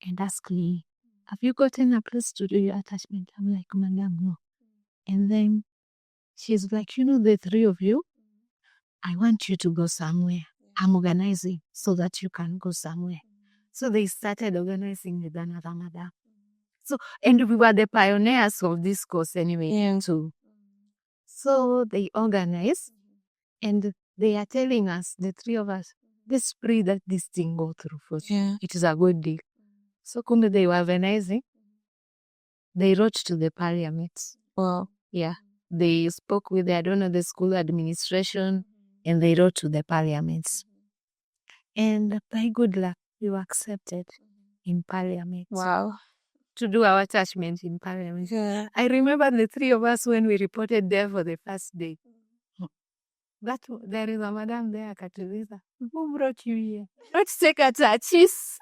S1: and asks me, have you gotten a place to do your attachment? I'm like, madam, no. And then she's like, you know, the three of you, I want you to go somewhere. I'm organizing so that you can go somewhere. So they started organizing with another madam. So, and we were the pioneers of this course anyway, too. So they organized and they are telling us, the three of us, let's pray that this thing go through first. It is a good deal. So kumbe they were organizing. They wrote to the parliament.
S2: Wow.
S1: Yeah. They spoke with, I don't know, the school administration, and they wrote to the parliaments. And by good luck, we were accepted in parliament.
S2: Wow.
S1: To do our attachment in parliament.
S2: Yeah.
S1: I remember the three of us when we reported there for the first day. That there is a madam there, Katuliza. Who brought you here? Don't take attachments.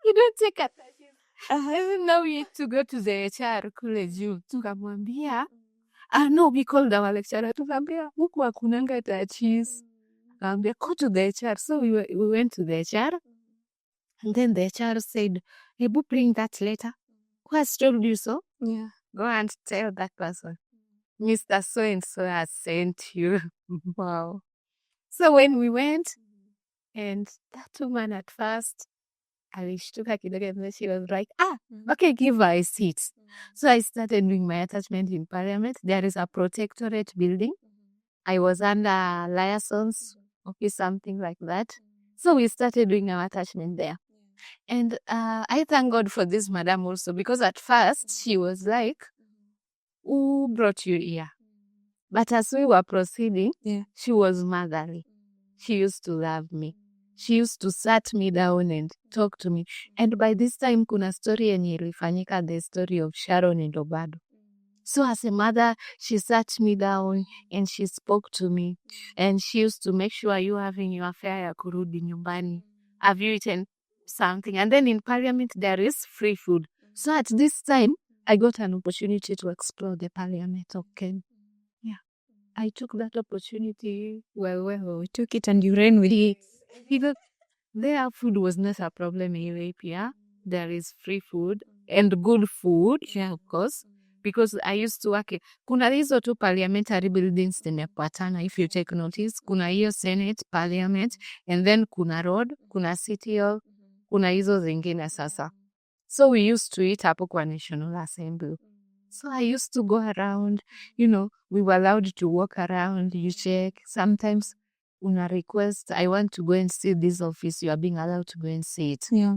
S1: You don't take attachments. And now we had to go to the HR kule juu. Tukamwambia, no, we called our lecturer. Tukamwambia, huku hakunanga attachments. Tukamwambia, go to the HR. So we went to the HR. And then the HR said, Hebu bring that letter. Who has told you so?
S2: Yeah.
S1: Go and tell that person. Mr. So-and-so has sent you.
S2: Wow.
S1: So when we went, and that woman at first, alishtuka kidogo, and then she was like, okay, give her a seat. So I started doing my attachment in parliament. There is a protectorate building. I was under liaisons office, something like that. So we started doing our attachment there. And I thank God for this madam also, because at first she was like, who brought you here? But as we were proceeding, she was motherly. She used to love me. She used to sat me down and talk to me. And by this time, kuna story yenye ilifanyika, the story of Sharon and Obado. So as a mother, she sat me down and she spoke to me. And she used to make sure you having your fare ya kurudi nyumbani. Have you eaten something? And then in parliament, there is free food. So at this time, I got an opportunity to explore the parliament of Kenya. Yeah. I took that opportunity. Well, we
S2: took it and you ran with it.
S1: Because their food was not a problem in Ethiopia. There is free food and good food, of course. Because I used to work, kuna hizo tu parliamentary buildings zimepatana, if you take notice. Kuna hiyo Senate, Parliament, and then kuna road, kuna City Hall, kuna hizo zingine sasa. So we used to eat hapo kwa National Assembly. So I used to go around, you know, we were allowed to walk around, you check. Sometimes una request, I want to go and see this office, you are being allowed to go and see it.
S2: Yeah.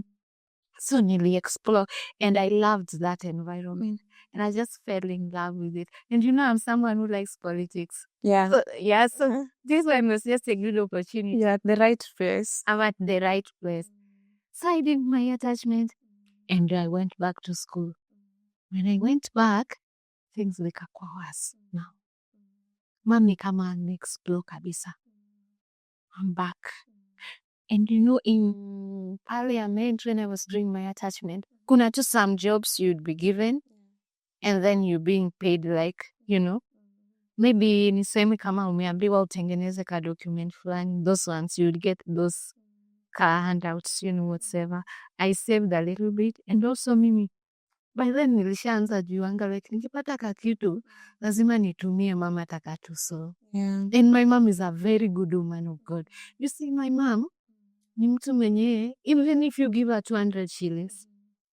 S1: So nearly explore, and I loved that environment. And I just fell in love with it. And you know, I'm someone who likes politics.
S2: Yeah.
S1: So this one was just a good opportunity.
S2: You're at the right place.
S1: I'm at the right place. So I did my attachment and I went back to school. When I went back, things zikakuwa worse now. Mami kama explore kabisa. I'm back. And you know, in parliament, when I was doing my attachment, kuna tu some jobs you'd be given, and then you're being paid like, you know, maybe niseme kama umeambiwa utengeneze ka document fulani, those ones, you'd get those ka handouts, you know, whatever. I saved a little bit, and also mimi, by then nilishaanza juanga, like, nikipata ka kitu, lazima nitumie mama takatu so.
S2: Yeah.
S1: And my mom is a very good woman of God. You see, my mom, ni mtu mwenye, even if you give her 200 shillings,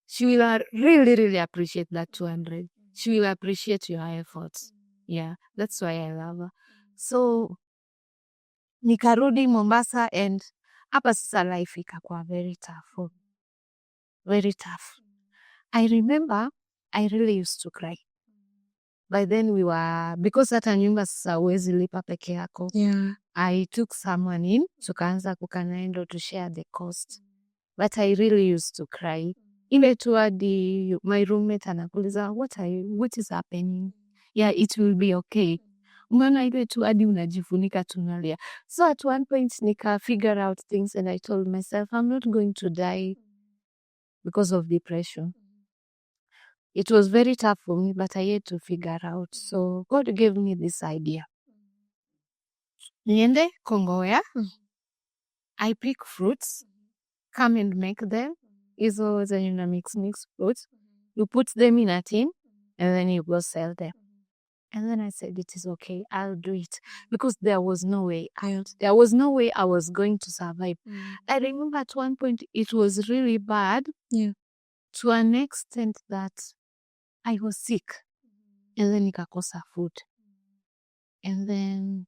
S1: she will really, really appreciate that 200. She will appreciate your efforts. Yeah, that's why I love her. So, nikarudi Mombasa, and hapa sasa life ikakuwa very tough. Very tough. I remember I really used to cry. By then we were, because hata nyumba sasa huwezi lipa peke yako.
S2: Yeah.
S1: I took someone in, tukaanza kukanaendo to share the cost. But I really used to cry. ile tu hadi my roommate anakuuliza what is happening? Yeah, it will be okay. Umeona ile tu hadi unajifunika tunalia. So at one point nika figure out things and I told myself I'm not going to die because of depression. It was very tough for me, but I had to figure out. So God gave me this idea. Niende Kongoya, I pick fruits, come and make them. Hizo zenye una mix fruits. You put them in a tin and then you go sell them. And then I said, it is okay, I'll do it. Because there was no way I was going to survive. I remember at one point it was really bad to an extent that I was sick. And then nikakosa food. And then,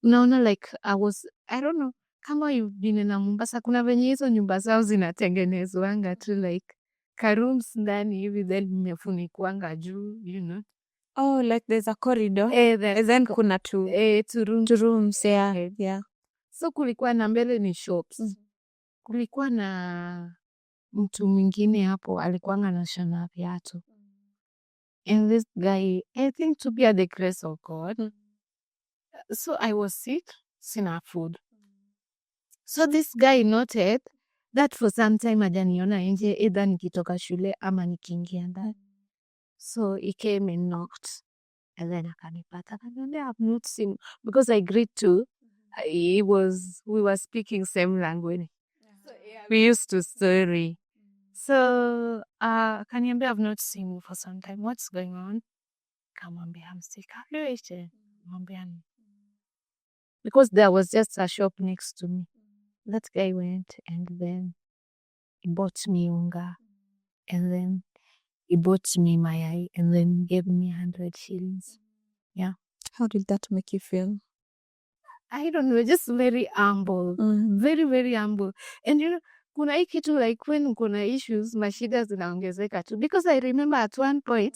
S1: unaona like I don't know, kama you've been in Mombasa, kuna venye hizo nyumba zao zinatengenezwanga tu like karooms ndani hivi then imefunikuanga juu, you know.
S2: Oh, like there's a corridor. And then kuna two rooms. Yeah.
S1: So kulikuwa na mbele ni shops. Kulikuwa na mtu mwingine hapo alikuwanga anashona viatu. And this guy, I think to be at the grace of God. So I was sick, sina food. So this guy noted that for some time hajaniona nje either nikitoka shule ama nikiingia ndani. So he came and knocked. And then akanipata. Akaniambia, I've not seen, because I agreed to, we were speaking same language. So, yeah, we used to story. So, akaniambia, I've not seen you for some time. What's going on? Kamwambia, I'm sick. Because there was just a shop next to me. That guy went and then he bought me unga. And then he bought me mayai and then gave me 100 shillings. Yeah.
S2: How did that make you feel?
S1: I don't know, just very humble. Very, very humble. And you know, kuna hii kitu like when kuna issues, mashida zinaongezeka tu. Because I remember at one point,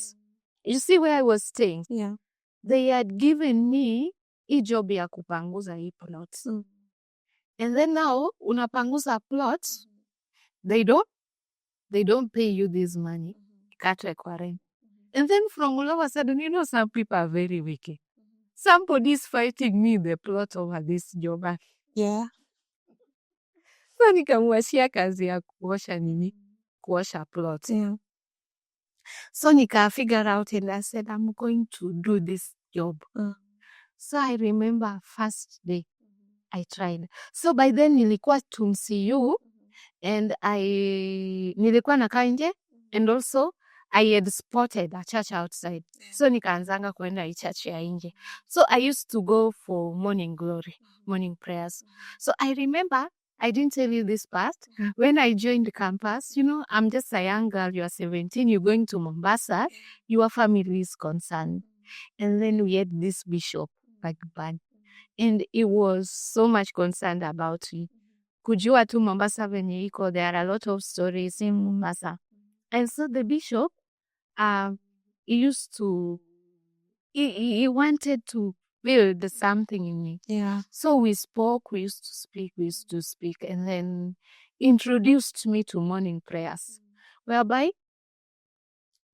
S1: you see where I was staying?
S2: Yeah.
S1: They had given me hii job ya kupanguza hii plot. And then now, unapanguza plot, they don't pay you this money. Katwe kwa rent. And then from all of a sudden, you know, some people are very wicked. Somebody's fighting me the plot over this job.
S2: Yeah.
S1: So nikamwachia kazi ya kuosha plot.
S2: Yeah.
S1: So nika figure out and I said, I'm going to do this job. So I remember first day I tried. So by then nilikuwa tumsiu and nilikuwa nakaa nje and also I had spotted a church outside. So nikaanzanga kwenda hii church ya nje. So I used to go for morning glory, morning prayers. So I remember, I didn't tell you this part. When I joined the campus, you know, I'm just a young girl, you are 17, you're going to Mombasa, your family is concerned. And then we had this bishop, like bad. And he was so much concerned about me. Kujua tu Mombasa venye iko, there are a lot of stories in Mombasa. And so the bishop, he used to, he wanted to build something in me.
S2: Yeah.
S1: So we used to speak, and then introduced me to morning prayers, whereby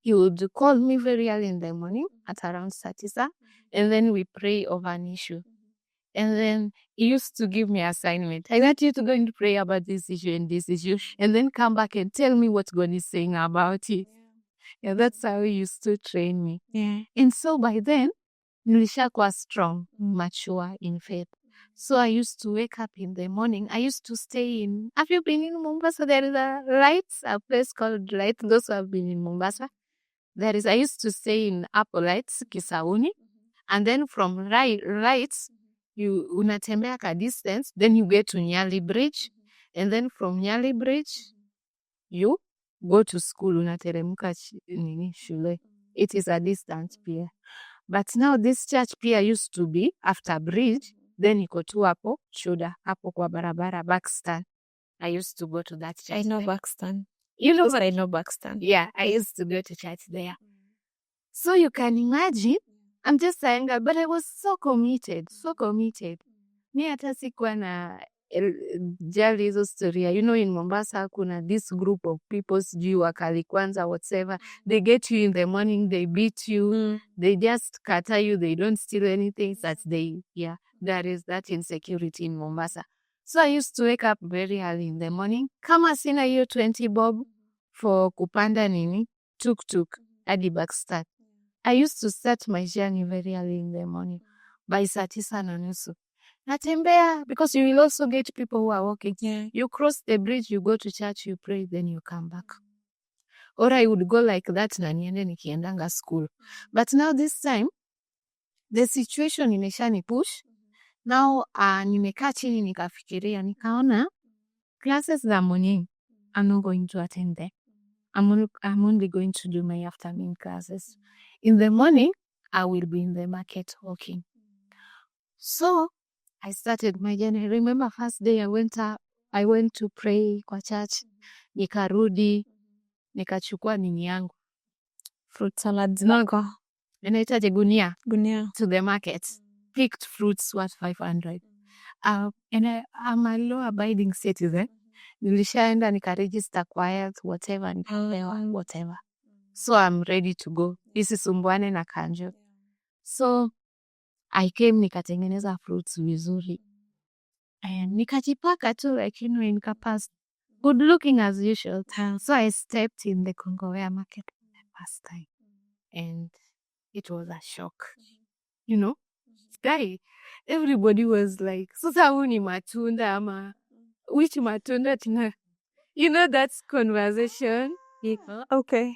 S1: he would call me very early in the morning at around Satisa, and then we pray over an issue. And then he used to give me assignment. I want you to go and pray about this issue and this issue, and then come back and tell me what God is saying about it. Yeah, that's how he used to train me.
S2: Yeah.
S1: And so by then, nilishakuwa strong, mature in faith. So I used to wake up in the morning. I used to stay in, have you been in Mombasa? There is a place called Light. Those who have been in Mombasa. I used to stay in Apple Lights, Kisauni. And then from Lights, you unatembea ka distance, then you get to Nyali Bridge. And then from Nyali Bridge, you go to school, unateremka shule. It is a distance pier. But now this church pier used to be after bridge, then iko tu hapo shoulder, hapo kwa barabara, Buxton. I used to go to that church.
S2: I know Buxton.
S1: You know,
S2: I know Buxton.
S1: Yeah, I used to go to church there. So you can imagine, I'm just saying that, but I was so committed. Mi hata sikuwa na jali hizo storia. You know, in Mombasa kuna this group of people, sijui wakali kwanza, whatever. They get you in the morning, they beat you, they just kata you, they don't steal anything. There is that insecurity in Mombasa. So I used to wake up very early in the morning. Kama sina hiyo 20 bob for kupanda nini, tuk-tuk, hadi Backstart. I used to start my journey very early in the morning. By saa 9:30. Natembea, because you will also get people who are walking.
S2: Yeah.
S1: You cross the bridge, you go to church, you pray, then you come back. Or I would go like that na niende nikiendanga school. But now this time, the situation imeshani push. Now, nimekaa chini nikafikiria, nikaona classes za morning, I'm not going to attend them. I'm only going to do my afternoon classes. In the morning, I will be in the market walking. So, I started my journey. Remember first day I went to pray kwa church. Nikarudi, nikachukua nini yangu.
S2: Fruit salads.
S1: Inaitaje gunia.
S2: Gunia.
S1: To the market. Picked fruits worth 500. And I'm a law-abiding citizen. Nilishaenda nikaregister kwa health, whatever, whatever. So I'm ready to go. Isisumbuane na kanjo. So I came nikatengeneza fruits vizuri. And nikajipaka tu, like, you know, nikapass. Good looking as usual. So I stepped in the Kongowea market for the first time. And it was a shock. You know? Guy, everybody was like, sasa huu ni matunda ama which matunda tina? You know, that's conversation.
S2: Okay.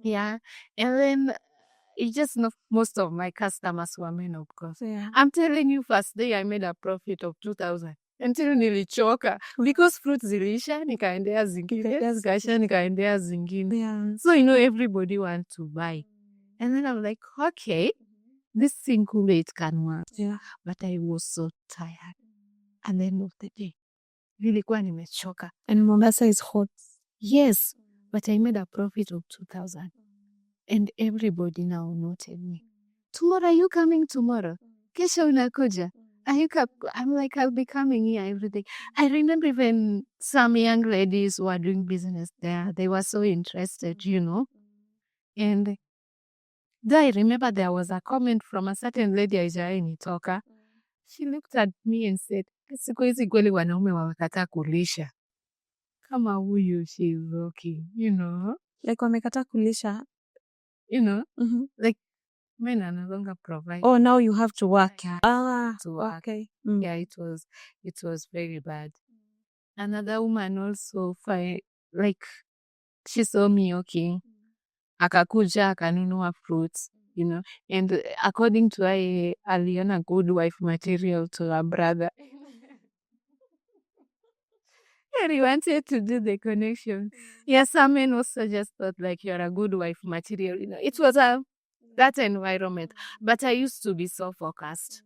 S1: Yeah. And then it's just not most of my customers were men, of course.
S2: Yeah.
S1: I'm telling you, first day I made a profit of 2,000 until nilichoka because fruits zilisha, nikaendea zingine.
S2: Yeah.
S1: So, you know, everybody wants to buy. And then I'm like, okay, this single way it can work.
S2: Yeah.
S1: But I was so tired. At the end of the day, nilikuwa nimechoka.
S2: And Mombasa is hot.
S1: Yes, but I made a profit of 2,000. And everybody now noted me. Tomorrow, are you coming tomorrow? Kesho unakuja? I'm like, I'll be coming here every day. I remember even some young ladies who are doing business there. They were so interested, you know. And then I remember there was a comment from a certain lady Aijai nitoka. She looked at me and said, siku hizi kweli wanaume wamekataa kulisha. Kama huyu, she's okay, you know.
S2: Like wamekataa kulisha.
S1: You know, like men are no longer provide.
S2: Oh, now you have to work.
S1: To work.
S2: Okay.
S1: Yeah, it was very bad. Another woman also, like, she saw me okay. Akakuja, akanunua fruits, you know. And according to her, aliona good wife material to her brother. And he wanted to do the connection. Yes, some men also just thought like you're a good wife material, you know. It was that environment. But I used to be so focused.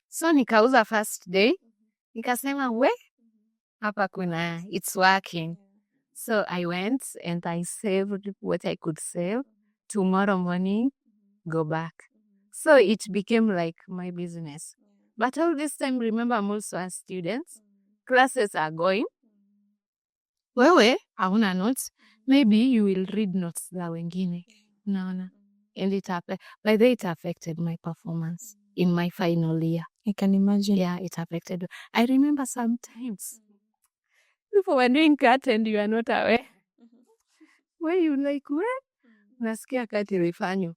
S1: So nikauza first day. Nikasema, hapa kuna, it's working. So I went and I saved what I could save. Tomorrow morning, go back. So it became like my business. But all this time, remember, I'm also a student. Classes are going. Wewe, hauna notes. Maybe you will read notes za wengine. No. And it affected my performance in my final year.
S2: I can imagine.
S1: Yeah, it affected. I remember sometimes people were doing cut and you are not aware. Where you like, nasikia cut ilifanywa.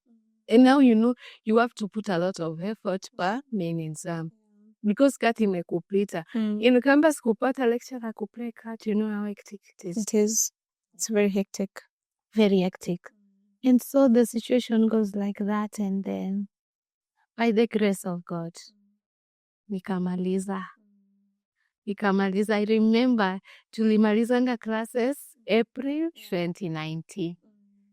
S1: And now you know you have to put a lot of effort per main exam. Because cut imekupita. In campus kupata lecture na kuplay cut, you know how hectic it is.
S2: It is. It's very hectic.
S1: Very hectic. And so the situation goes like that, and then by the grace of God, nikamaliza. I remember tulimalizanga classes April 2019.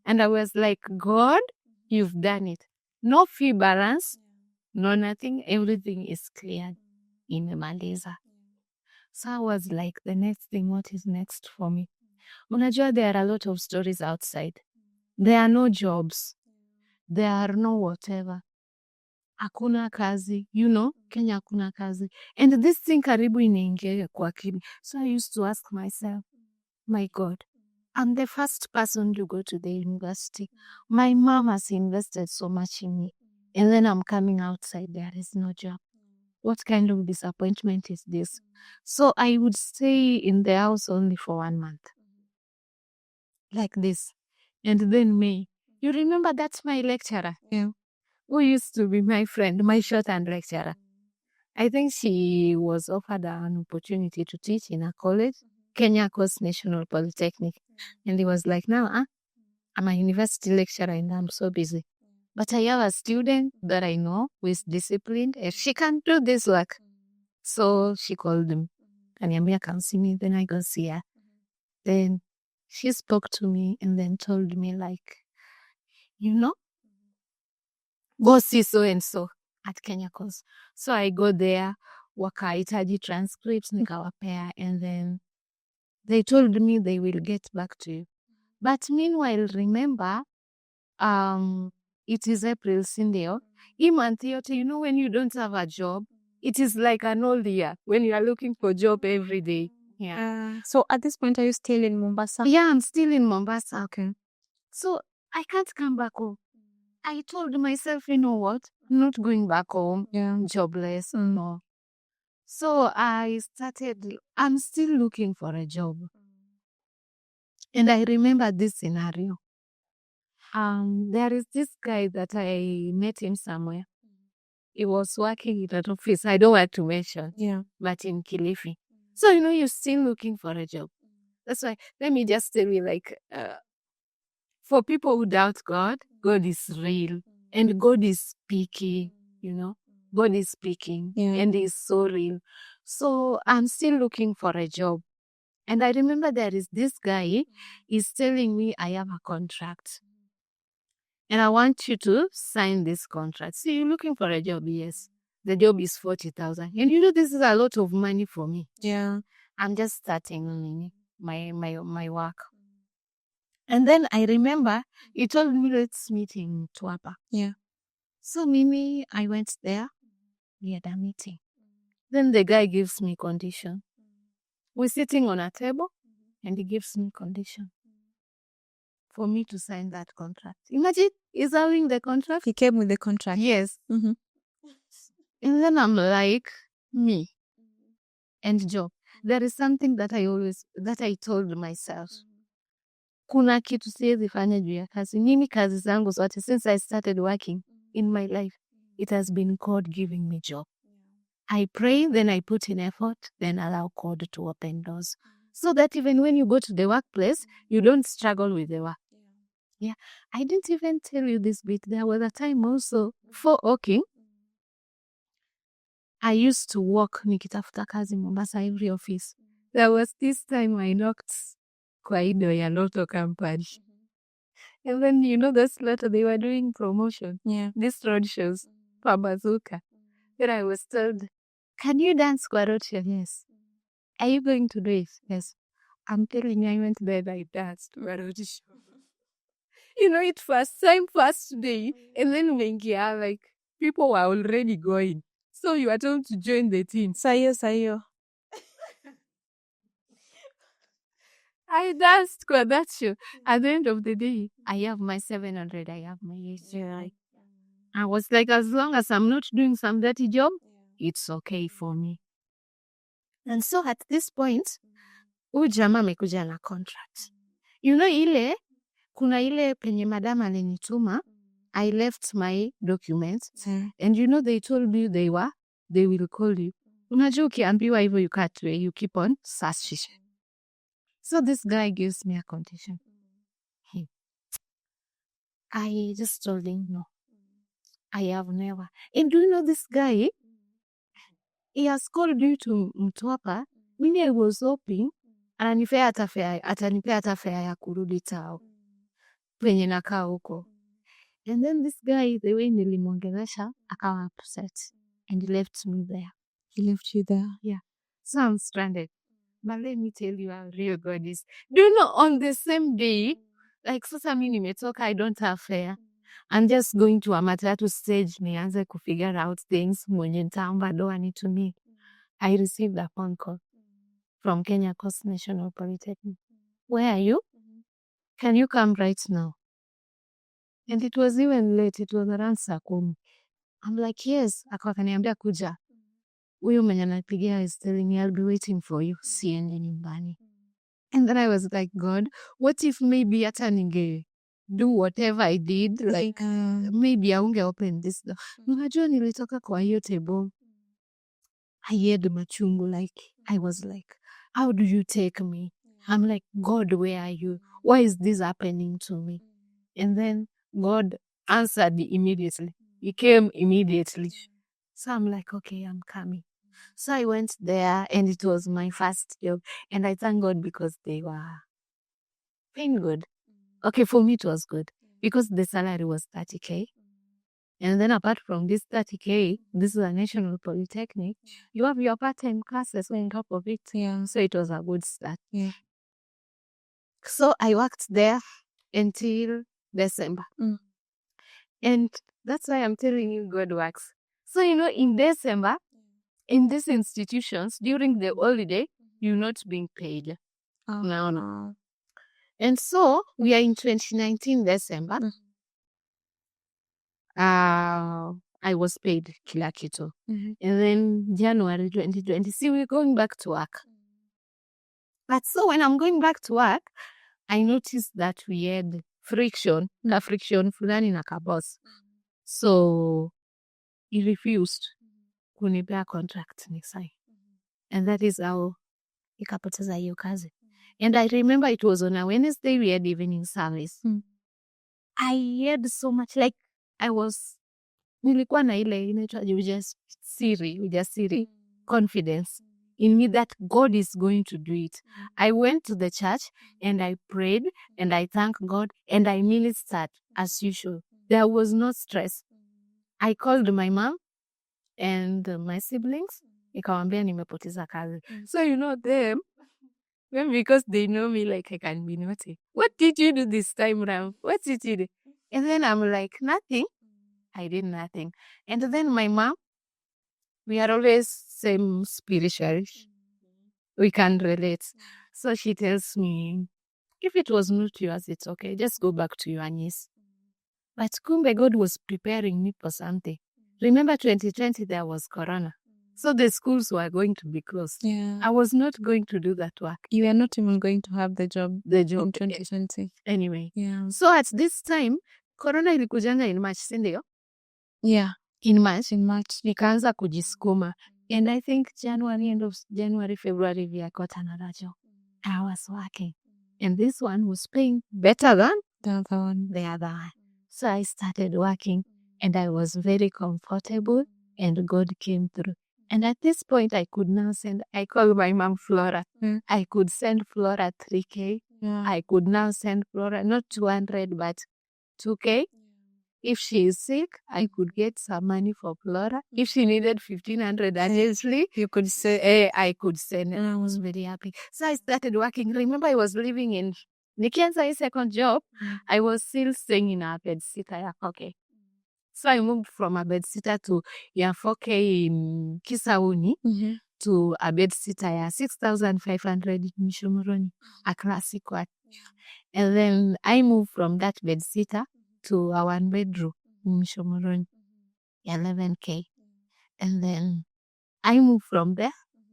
S1: And I was like, God, you've done it. No fee balance, no nothing, everything is cleared. Nimemaliza. So I was like, the next thing, what is next for me? Unajua, there are a lot of stories outside. There are no jobs. There are no whatever. hakuna kazi, Kenya hakuna kazi. And this thing karibu inaingia kwa akili. So I used to ask myself, my God, I'm the first person to go to the university. My mom has invested so much in me. And then I'm coming outside, there is no job. What kind of disappointment is this? So I would stay in the house only for 1 month. Like this. And then May. You remember that's my lecturer?
S2: Yeah.
S1: Who used to be my friend, my shorthand lecturer. I think she was offered an opportunity to teach in a college, Kenya Coast National Polytechnic. And he was like, now, I'm a university lecturer and I'm so busy. But I have a student that I know who is disciplined and she can do this work. So she called him. Kaniambia, come see me. Then I go see her. Then she spoke to me and then told me like, go see so and so at Kenya Coast. So I go there, wakahitaji transcripts, nikawapea, and then they told me they will get back to you. But meanwhile, remember, it is April, sindio. Hii month yote, when you don't have a job, it is like an old year when you are looking for a job every day. Yeah.
S2: So at this point, are you still in Mombasa?
S1: Yeah, I'm still in Mombasa.
S2: Okay.
S1: So I can't come back home. I told myself, you know what? I'm not going back home.
S2: Yeah.
S1: Jobless. No. So I'm still looking for a job. And I remember this scenario. There is this guy that I met him somewhere. He was working in an office. I don't want to mention.
S2: Yeah.
S1: But in Kilifi. So, you're still looking for a job. That's why, let me just tell you, like, for people who doubt God, God is real. And God is speaking, God is speaking.
S2: Yeah.
S1: And He's so real. So I'm still looking for a job. And I remember there is this guy, he's telling me I have a contract. And I want you to sign this contract. So you're looking for a job? Yes. The job is 40,000. And this is a lot of money for me.
S2: Yeah.
S1: I'm just starting my work. And then I remember he told me, let's meet in Twapa.
S2: Yeah.
S1: So Mimi, I went there. We had a meeting. Then the guy gives me condition. We're sitting on a table and he gives me condition for me to sign that contract. Imagine, he's having the contract.
S2: He came with the contract.
S1: Yes.
S2: Mm-hmm.
S1: And then I'm like, me and job. There is something that I told myself. Kuna kitu siwezi fanya juu ya kazi. Mimi kazi zangu zote, since I started working in my life, it has been God giving me job. I pray, then I put in effort, then allow God to open doors. So that even when you go to the workplace, you don't struggle with the work. Yeah. I didn't even tell you this bit. There was a time also for working. I used to work nikitafuta kazi Mombasa, every office. There was this time I knocked kwa ido ya Lotto company. And then, this Lotto, they were doing promotion.
S2: Yeah.
S1: These road shows, Pambazuka. Then I was told, can you dance kwa road show? Yes. Are you going to do it? Yes. I'm telling you, I went there and I danced kwa road show. It first time, first day. And then when like, people were already going. So you are told to join the team.
S2: Sayo.
S1: I danced kwa that show. At the end of the day, I have my 700. I have my 800.
S2: Yeah.
S1: I was like, as long as I'm not doing some dirty job, it's okay for me. And so at this point, huyu jamaa amekuja na contract. Kuna ile penye madam alinituma, I left my documents. And they told me they will call you. Unajua ukiambiwa hivyo you can't wait, you keep on searching. So this guy gives me a condition. I just told him no. I have never. And do you know this guy? He has called you to Mtwapa. Mimi I was hoping atanipea hata fare ya kurudi tao. Penye nakaa huko. And then this guy, the way nilimwongelesha, akawa upset. And he left me there.
S2: He left you there?
S1: Yeah. So I'm stranded. But let me tell you how real God is. Do you know, on the same day, like sasa mimi nimetoka, I don't have fare. I'm just going to a matatu stage nianze ku figure out things mwenye nitaomba doa nitumie. I received a phone call from Kenya Coast National Polytechnic. Where are you? Can you come right now? And it was even late. It was around saa 10. I'm like, yes. Akaniambia kuja. Huyu mwenye anapigia is telling me I'll be waiting for you. Siendi nyumbani. And then I was like, God, what if maybe hata ninge do whatever I did, like maybe aunge open this door. Unajua nilitoka kwa hiyo table. I had machungu, like I was like, how do you take me? I'm like, God, where are you? Why is this happening to me? And then God answered immediately. He came immediately. So I'm like, okay, I'm coming. So I went there and it was my first job. And I thank God because they were paying good. Okay, for me it was good because the salary was 30K. And then apart from this 30K, this is a national polytechnic. You have your part-time classes on top of it.
S2: Yeah.
S1: So it was a good start.
S2: Yeah.
S1: So I worked there until December. And that's why I'm telling you God works. So, in December, in these institutions, during the holiday, you're not being paid. No. And so, we are in 2019 December. I was paid kila kitu. And then January 2020, see, we're going back to work. But so when I'm going back to work, I noticed that we had friction fulani na kaboss. So he refused kunipea contract ni sign. And that is how ikapoteza hiyo kazi. And I remember it was on a Wednesday, we had evening service. I had so much, like nilikuwa na ile inaitwa ujasiri, confidence in me that God is going to do it. I went to the church and I prayed and I thanked God and I ministered as usual. There was no stress. I called my mom and my siblings. Nikawambia nimepoteza kazi. So them, because they know me like I can be naughty. What did you do this time around? What did you do? And then I'm like, nothing. I did nothing. And then my mom, we are always same spiritual. We can relate. So she tells me, if it was not yours, it's okay. Just go back to your niece. But kumbe God was preparing me for something. Remember 2020, there was Corona. So the schools were going to be closed.
S2: Yeah.
S1: I was not going to do that work.
S2: You were not even going to have the job in 2020.
S1: Anyway.
S2: Yeah.
S1: So at this time, Corona ilikujanga in March, sindio?
S2: Yeah.
S1: In March. Nikaanza kujiskuma. And I think end of January, February, we got another job. I was working. And this one was paying better than
S2: the
S1: other one. So I started working and I was very comfortable and God came through. And at this point, I could now I called my mom Flora. I could send Flora 3K.
S2: Yeah.
S1: I could now send Flora, not 200, but 2K. If she is sick, I could get some money for Flora. If she needed 1,500 annually,
S2: you could say,
S1: I could send. And I was very happy. So I started working. Remember, I was living in Nikianza second job. I was still staying in a bedsitter ya 4K. So I moved from a bedsitter to 4K in Kisauni to a bedsitter ya 6,500 in Mishomoroni, a classic one. And then I moved from that bedsitter to a 1-bedroom in Mishomoroni, 11K. And then I moved from there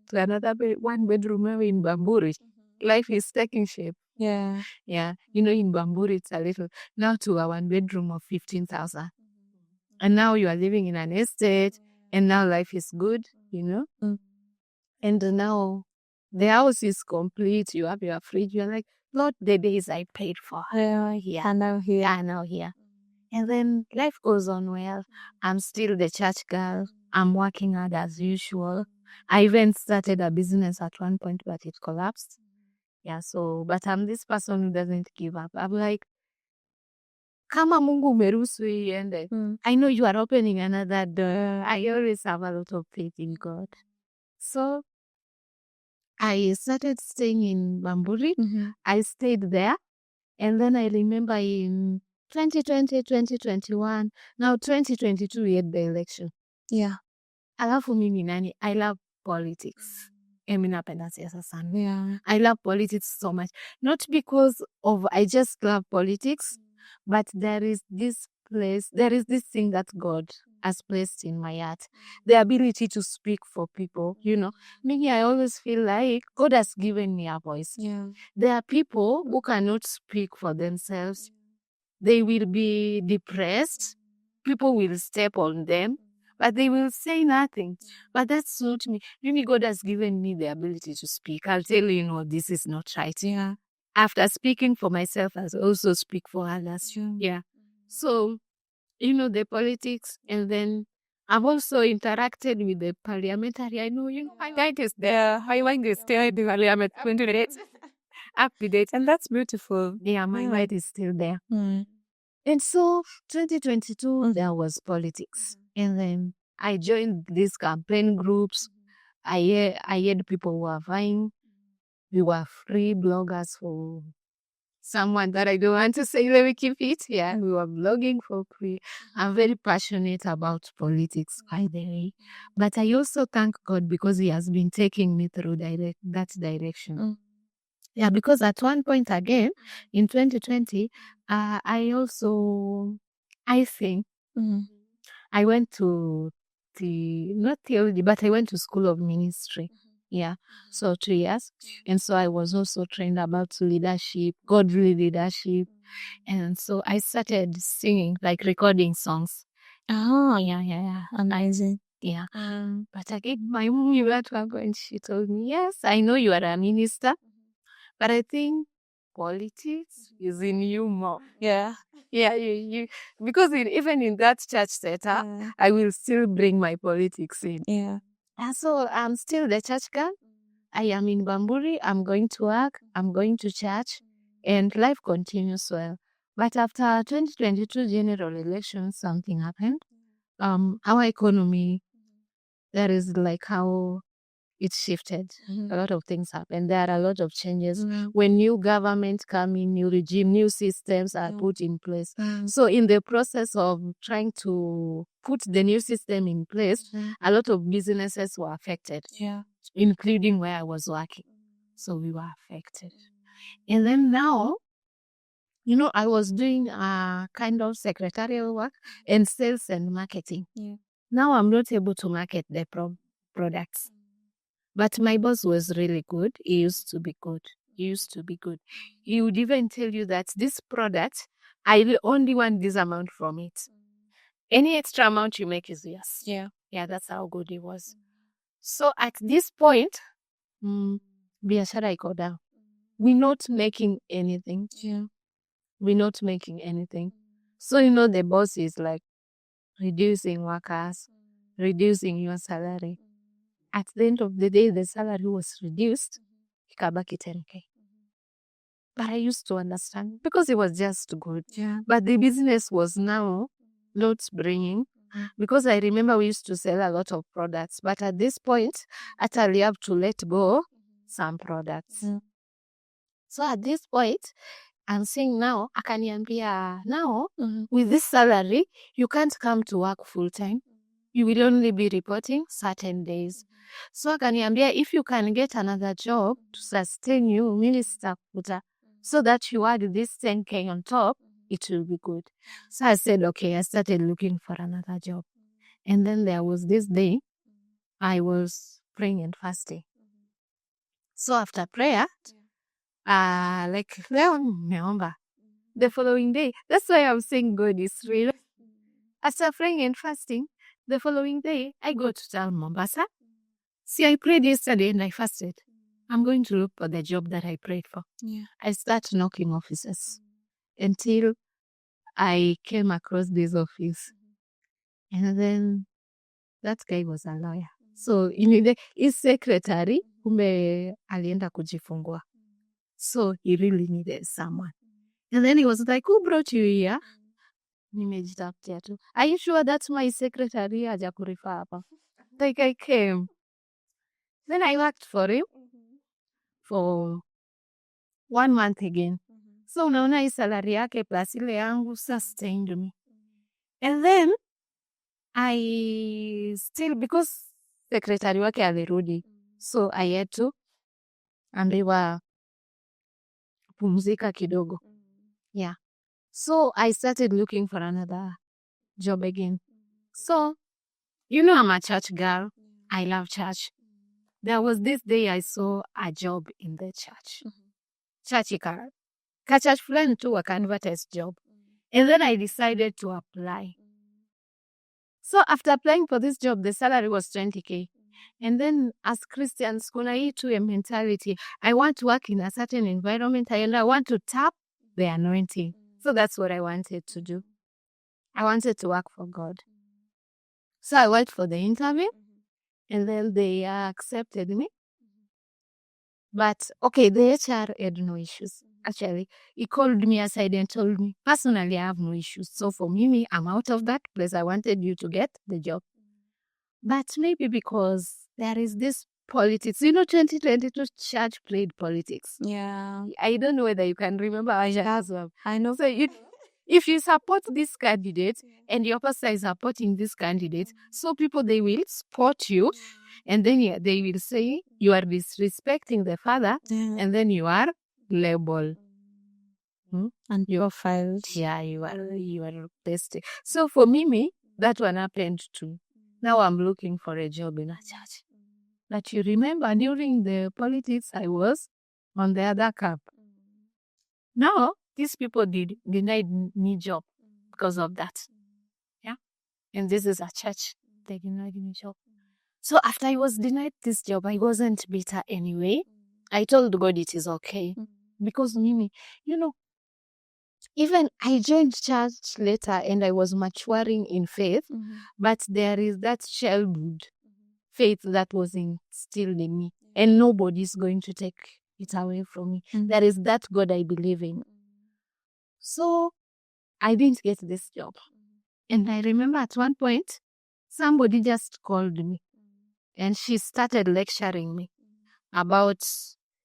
S1: to another 1-bedroom in Bamburi. Life is taking shape.
S2: Yeah.
S1: Yeah. In Bamburi, it's a little. Now to a 1-bedroom of 15,000. And now you are living in an estate, and now life is good, And now the house is complete. You have your fridge. You're like, Lord, the days I paid for.
S2: Here. And now here.
S1: Yeah, now here. And then life goes on well. I'm still the church girl. I'm working hard as usual. I even started a business at one point, but it collapsed. Yeah, but I'm this person who doesn't give up. I'm like, kama Mungu umeruhusu iende. I know you are opening another door. I always have a lot of faith in God. So I started staying in Bamburi. I stayed there. And then I remember in 2020, 2021, now 2022 we had the election.
S2: Yeah.
S1: Alafu mimi nani, I love politics. Mimi napenda siasa sana.
S2: Yeah.
S1: I love politics so much. Not because of I just love politics, but there is this thing that God has placed in my heart. The ability to speak for people, you know. Me, I always feel like God has given me a voice.
S2: Yeah.
S1: There are people who cannot speak for themselves. They will be depressed. People will step on them, but they will say nothing. But that's not me. Maybe God has given me the ability to speak. I'll tell you, no, this is not right.
S2: Yeah.
S1: After speaking for myself, I also speak for others. Yeah. So, you know, the politics, and then I've also interacted with the parliamentary. I know, you know, my mind is there. My mind is still in the parliament 20 minutes. Up to date.
S2: And that's beautiful.
S1: Yeah, my mind is still there.
S2: Mm.
S1: And so 2022, there was politics. And then I joined these campaign groups. I heard people were vying. We were free bloggers for someone that I don't want to say. Let me keep it. Yeah, we were blogging for free. I'm very passionate about politics, by the way. But I also thank God because He has been taking me through that direction. Yeah, because at one point again, in 2020, I think I went to not theology, but I went to School of Ministry. Yeah, so 2 years. And so I was also trained about leadership, godly leadership. And so I started singing, like recording songs.
S2: Oh, yeah. Amazing.
S1: Yeah. But again, my mom, at one point, she told me, yes, I know you are a minister, but I think politics is in you more.
S2: Yeah.
S1: Yeah, you because even in that church setup, I will still bring my politics in.
S2: Yeah.
S1: And so I'm still the church girl. I am in Bamburi. I'm going to work. I'm going to church, and life continues well. But after 2022 general elections, something happened. Our economy, that is like how it shifted. A lot of things happened. There are a lot of changes. When new government come in, new regime, new systems are put in place. So in the process of trying to put the new system in place, a lot of businesses were affected, including where I was working. So we were affected. And then now, you know, I was doing a kind of secretarial work and sales and marketing. Now I'm not able to market the products. But my boss was really good. He used to be good. He would even tell you that this product, I only want this amount from it. Any extra amount you make is yours. Yeah, that's how good he was. So at this point, biashara iko down. We're not making anything. We're not making anything. So, you know, the boss is like reducing workers, reducing your salary. At the end of the day, the salary was reduced. Ikabaki 10K. But I used to understand because it was just good. But the business was now not bringing. Because I remember we used to sell a lot of products. But at this point, actually have to let go some products. So at this point, I'm saying now, akaniambia, now, with this salary, you can't come to work full time. You will only be reporting certain days. So akaniambia, if you can get another job to sustain you, minister kuta, so that you add this 10K on top, it will be good. So I said, okay, I started looking for another job. And then there was this day, I was praying and fasting. So after prayer, like, leo nimeomba. The following day, that's why I'm saying God is real. After praying and fasting, the following day, I go to town Mombasa. See, I prayed yesterday and I fasted. I'm going to look for the job that I prayed for. I start knocking offices until I came across this office. And then that guy was a lawyer. So, his secretary, kumbe alienda kujifungua. So, he really needed someone. And then he was like, who brought you here? Nimejitafutia tu. Are you sure that's my secretary hajakurifa hapa? Like I came. Then I worked for him for 1 month again. So unaona hii salary yake plus ile yangu sustained me. And then I still, because secretary wake alirudi, so I had to ambiwa pumzika kidogo. Yeah. So I started looking for another job again. So, you know, I'm a church girl. I love church. There was this day I saw a job in the church. Church ka church fulani tu waka advertise job. And then I decided to apply. So after applying for this job, the salary was 20K. And then as Christians, kuna hii tu a mentality. I want to work in a certain environment and I want to tap the anointing. So that's what I wanted to do. I wanted to work for God. So I went for the interview and then they accepted me. But okay, the HR had no issues. Actually, he called me aside and told me, personally, I have no issues. So for me, I'm out of that place. I wanted you to get the job. But maybe because there is this politics. You know, 2022 church played politics.
S2: Yeah.
S1: I don't know whether you can remember.
S2: I know.
S1: So if you support this candidate and your pastor is supporting this candidate, so people, they will support you. And then they will say you are disrespecting the father, and then you are labeled.
S2: And you're filed.
S1: Yeah, you are tested. So for me, that one happened too. Now I'm looking for a job in a church. But you remember during the politics, I was on the other camp. Now these people denied me job because of that. Yeah, and this is a church. They denied me job. So after I was denied this job, I wasn't bitter anyway. I told God it is okay. Because Mimi, you know, even I joined church later and I was maturing in faith, but there is that childhood faith that was instilled in me. And nobody's going to take it away from me. There is that God I believe in. So I didn't get this job. And I remember at one point, somebody just called me. And she started lecturing me about,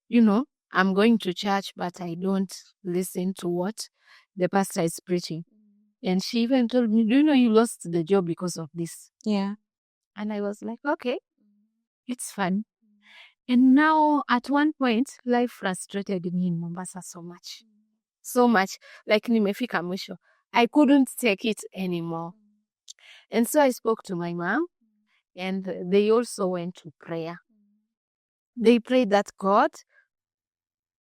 S1: you know, I'm going to church, but I don't listen to what the pastor is preaching. And she even told me, do you know you lost the job because of this?
S2: Yeah.
S1: And I was like, okay, it's fun. And now at one point, life frustrated me in Mombasa so much. So much. Like nimefika mwisho. I couldn't take it anymore. And so I spoke to my mom. And they also went to prayer. They prayed that God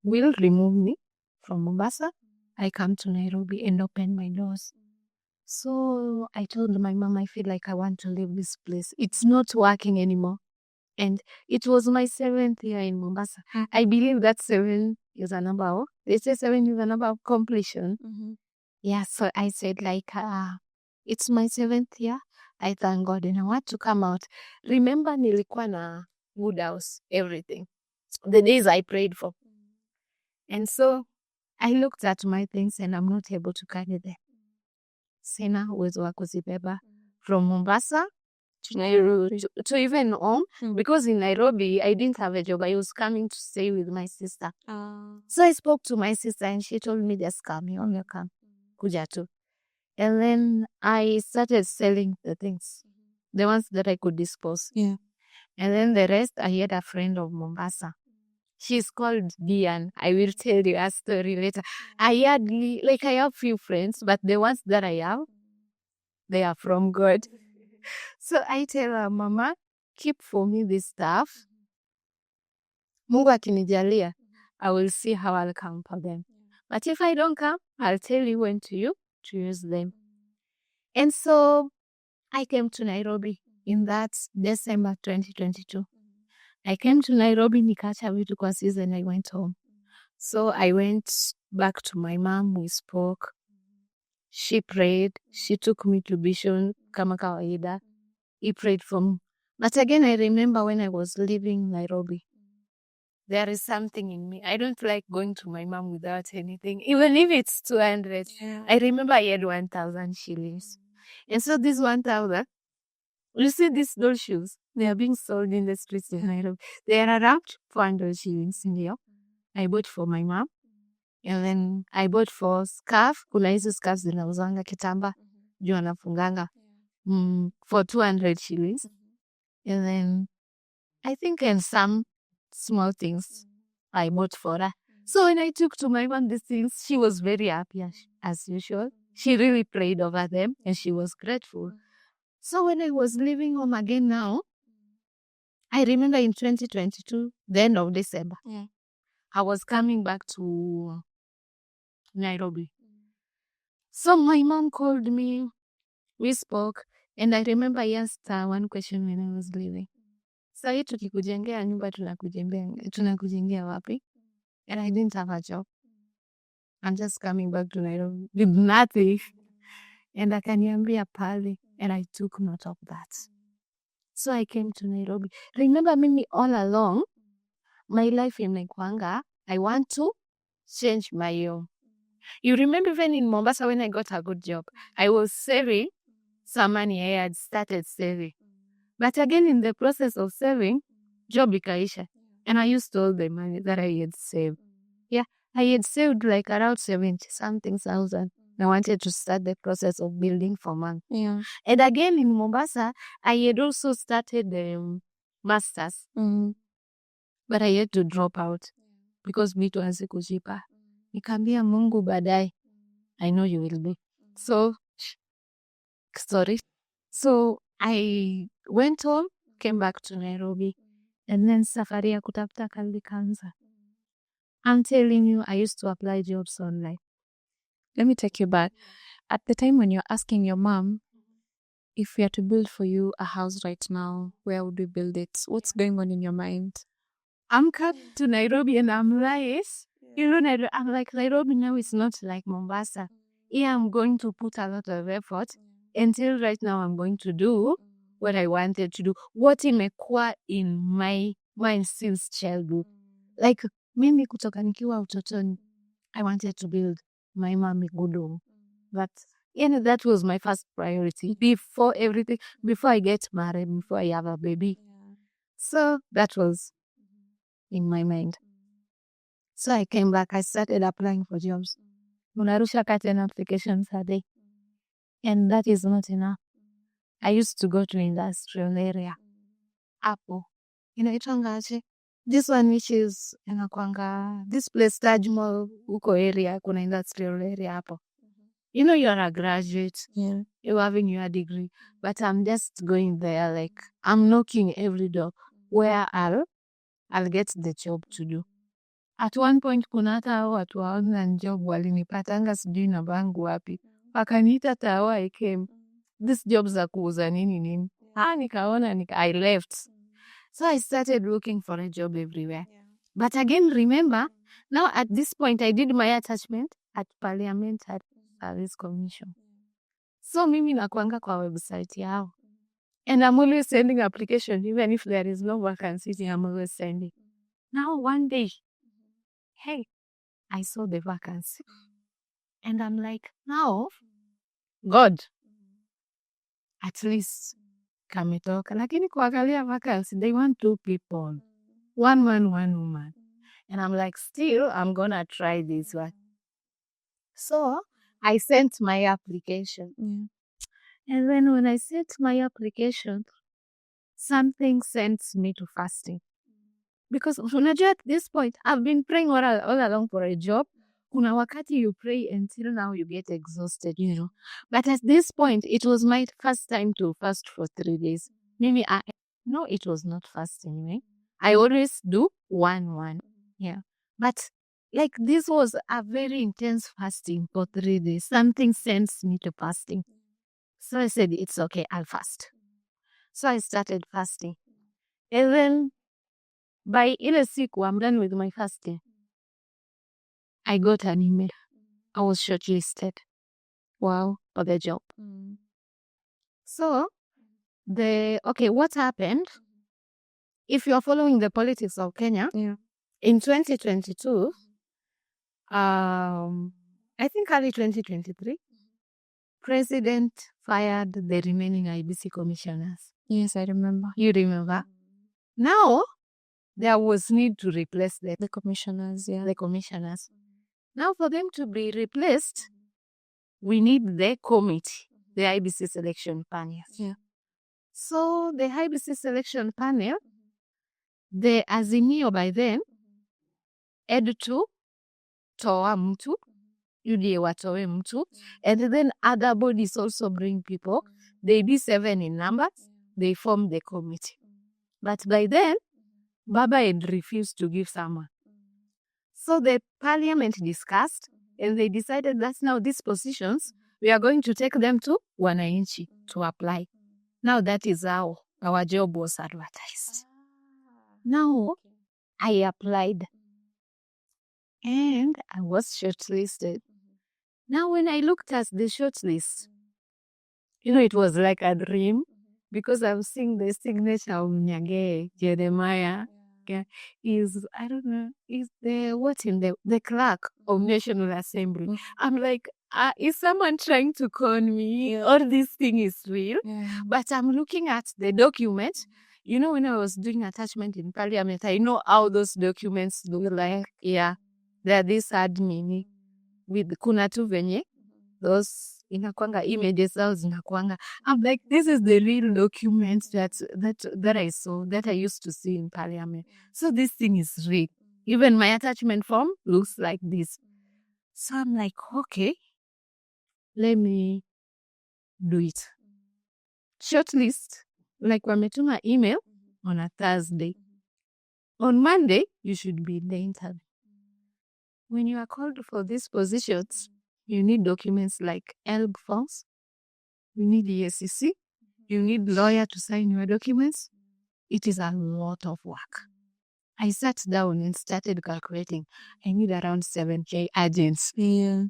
S1: will remove me from Mombasa. I come to Nairobi and open my doors. So I told my mom, I feel like I want to leave this place. It's not working anymore. And it was my 7th year in Mombasa. I believe that 7 is a number. They say 7 is a number of completion. Yeah, so I said like, it's my 7th year. I thank God and I want to come out. Remember nilikuwa na wood house, everything. The days I prayed for. And so I looked at my things and I'm not able to carry them. Sina uwezo wa kuzibeba from Mombasa to Nairobi, to even home. Because in Nairobi, I didn't have a job. I was coming to stay with my sister. So I spoke to my sister and she told me, just come, you only come. Kuja tu. And then I started selling the things, the ones that I could dispose.
S2: Yeah.
S1: And then the rest, I had a friend of Mombasa. She's called Diane. I will tell you a story later. I have few friends, but the ones that I have, they are from God. So I tell her, Mama, keep for me this stuff. Mungu akinijalia, I will see how I'll come for them. But if I don't come, I'll tell you when to use them. And so I came to Nairobi in that December 2022. I came to Nairobi, nikaacha vitu kwa season, I went home. So I went back to my mom, we spoke. She prayed. She took me to Bishon kama kawaida. He prayed for me. But again, I remember when I was leaving Nairobi, there is something in me. I don't like going to my mom without anything, even if it's 200.
S2: Yeah.
S1: I remember I had 1,000 shillings. And so this 1,000, you see these doll shoes, they are being sold in the streets of Nairobi. They are around 400 shillings in there. I bought for my mom. And then I bought for scarf. Kuna hizo scarf zinauzanga kitamba. Juu wanafunganga. For 200 shillings. And then I think and some small things I bought for her. So when I took to my mom these things, she was very happy as usual. She really prayed over them and she was grateful. So when I was leaving home again now, I remember in 2022, the end of December, I was coming back to Nairobi. So my mom called me, we spoke, and I remember I asked her one question when I was leaving. So hii tukikujengea nyumba tunakujengea wapi? And I didn't have a job. I'm just coming back to Nairobi with nothing. And akaniambia pale, and I took note of that. So I came to Nairobi. Remember mimi all along, my life imekwanga, I want to change my own. You remember even in Mombasa when I got a good job, I was saving some money. I had started saving. But again, in the process of saving, job ikaisha. And I used all the money that I had saved. Yeah, I had saved like around 70-something thousand. I wanted to start the process of building for month.
S2: Yeah.
S1: And again, in Mombasa, I had also started the masters. But I had to drop out because vitu hazikujipa. Nikaambia Mungu baadaye, I know you will be. So, sorry. So, I went home, came back to Nairobi, and then safari ya kutafuta kazi kanza. I'm telling you, I used to apply jobs online.
S2: Let me take you back. At the time when you're asking your mom, if we are to build for you a house right now, where would we build it? What's going on in your mind?
S1: I'm coming to Nairobi and I'm like, I'm like, Nairobi now is not like Mombasa. Here I'm going to put a lot of effort. Until right now I'm going to do what I wanted to do. What imekuwa in my mind since childhood. Like, mimi kutoka nikiwa utotoni, I wanted to build my mom a good home. But that was my first priority. Before everything, before I get married, before I have a baby. So that was in my mind. So I came back, I started applying for jobs. Unarusha 10 applications a day. And that is not enough. I used to go to industrial area. Hapo. Inaitwanga aje? This one which is inakwanga, this place Taj Mall, huko area, kuna industrial area hapo. You know you're a graduate.
S2: Yeah.
S1: You're having your degree. But I'm just going there, like, I'm knocking every door where I'll get the job to do. At one point, kuna hata hao watu hawana job walinipatanga sijui namba yangu wapi. Wakaniita tawa, I came. These jobs za kuuza nini. Nikaona, I left. So I started looking for a job everywhere. But again, remember, now at this point, I did my attachment at Parliamentary Service Commission. So mimi nakuanga kwa website yao. And I'm always sending application, even if there is no vacancy, I'm always sending. Now one day, hey, I saw the vacancy. And I'm like, now, God, at least, kametoka. Lakini kuangalia vacancy, they want 2 people. 1 man, 1 woman. And I'm like, still, I'm gonna try this one. So, I sent my application. And then when I sent my application, something sends me to fasting. Because unajua at this point, I've been praying all along for a job. Kuna wakati you pray until now you get exhausted, you know. But at this point, it was my first time to fast for 3 days. Maybe no, it was not fasting, right? I always do 1-1. Yeah. But like this was a very intense fasting for 3 days. Something sends me to fasting. So I said, it's okay, I'll fast. So I started fasting. And then by ile siku, I'm done with my fasting. I got an email. I was shortlisted. Wow, for the job. So, what happened? If you're following the politics of Kenya, in 2022, I think early 2023, President fired the remaining IEBC commissioners.
S2: Yes, I remember.
S1: You remember? Now, there was need to replace the
S2: commissioners,
S1: the commissioners. Now for them to be replaced, we need the committee, the IEBC Selection Panel.
S2: Yeah.
S1: So the IEBC Selection Panel, the azimio by then, editu, toa mtu, UDA watoe mtu, and then other bodies also bring people. They be 7 in numbers, they form the committee. But by then, Baba had refused to give someone. So the parliament discussed and they decided that now these positions, we are going to take them to wananchi to apply. Now that is how our job was advertised. Now I applied and I was shortlisted. Now when I looked at the shortlist, it was like a dream because I'm seeing the signature of Nyage, Jeremiah. Yeah, is the clerk of National Assembly. I'm like, is someone trying to con me or this thing is real? But I'm looking at the document. When I was doing attachment in Parliament, I know how those documents look like. Yeah, they're this admin with kuna tu venye those inakwanga images zao zinakwanga. I'm like, this is the real document that I saw, that I used to see in Parliament. So this thing is real. Even my attachment form looks like this. So I'm like, okay, let me do it. Shortlist, like wametuma email on a Thursday. On Monday, you should be in the interview. When you are called for these positions, you need documents like ELB forms. You need the SEC. You need lawyer to sign your documents. It is a lot of work. I sat down and started calculating. I need around 7K agents.
S2: Yeah.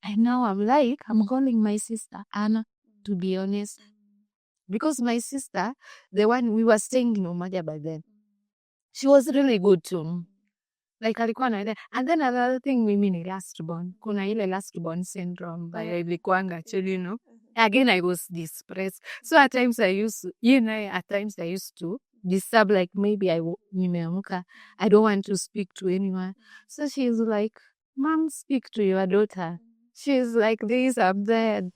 S1: And now I'm calling my sister, Anna, to be honest. Because my sister, the one we were staying in Umaja by then, she was really good to me. Like alikuwa na and then another thing, mimi ni last born. Kuna ile last born syndrome by ilikuanga actually, Again, I was depressed. So at times I used to disturb, like maybe nimeamuka, I don't want to speak to anyone. So she's like, Mom, speak to your daughter. She's like this, I'm dead.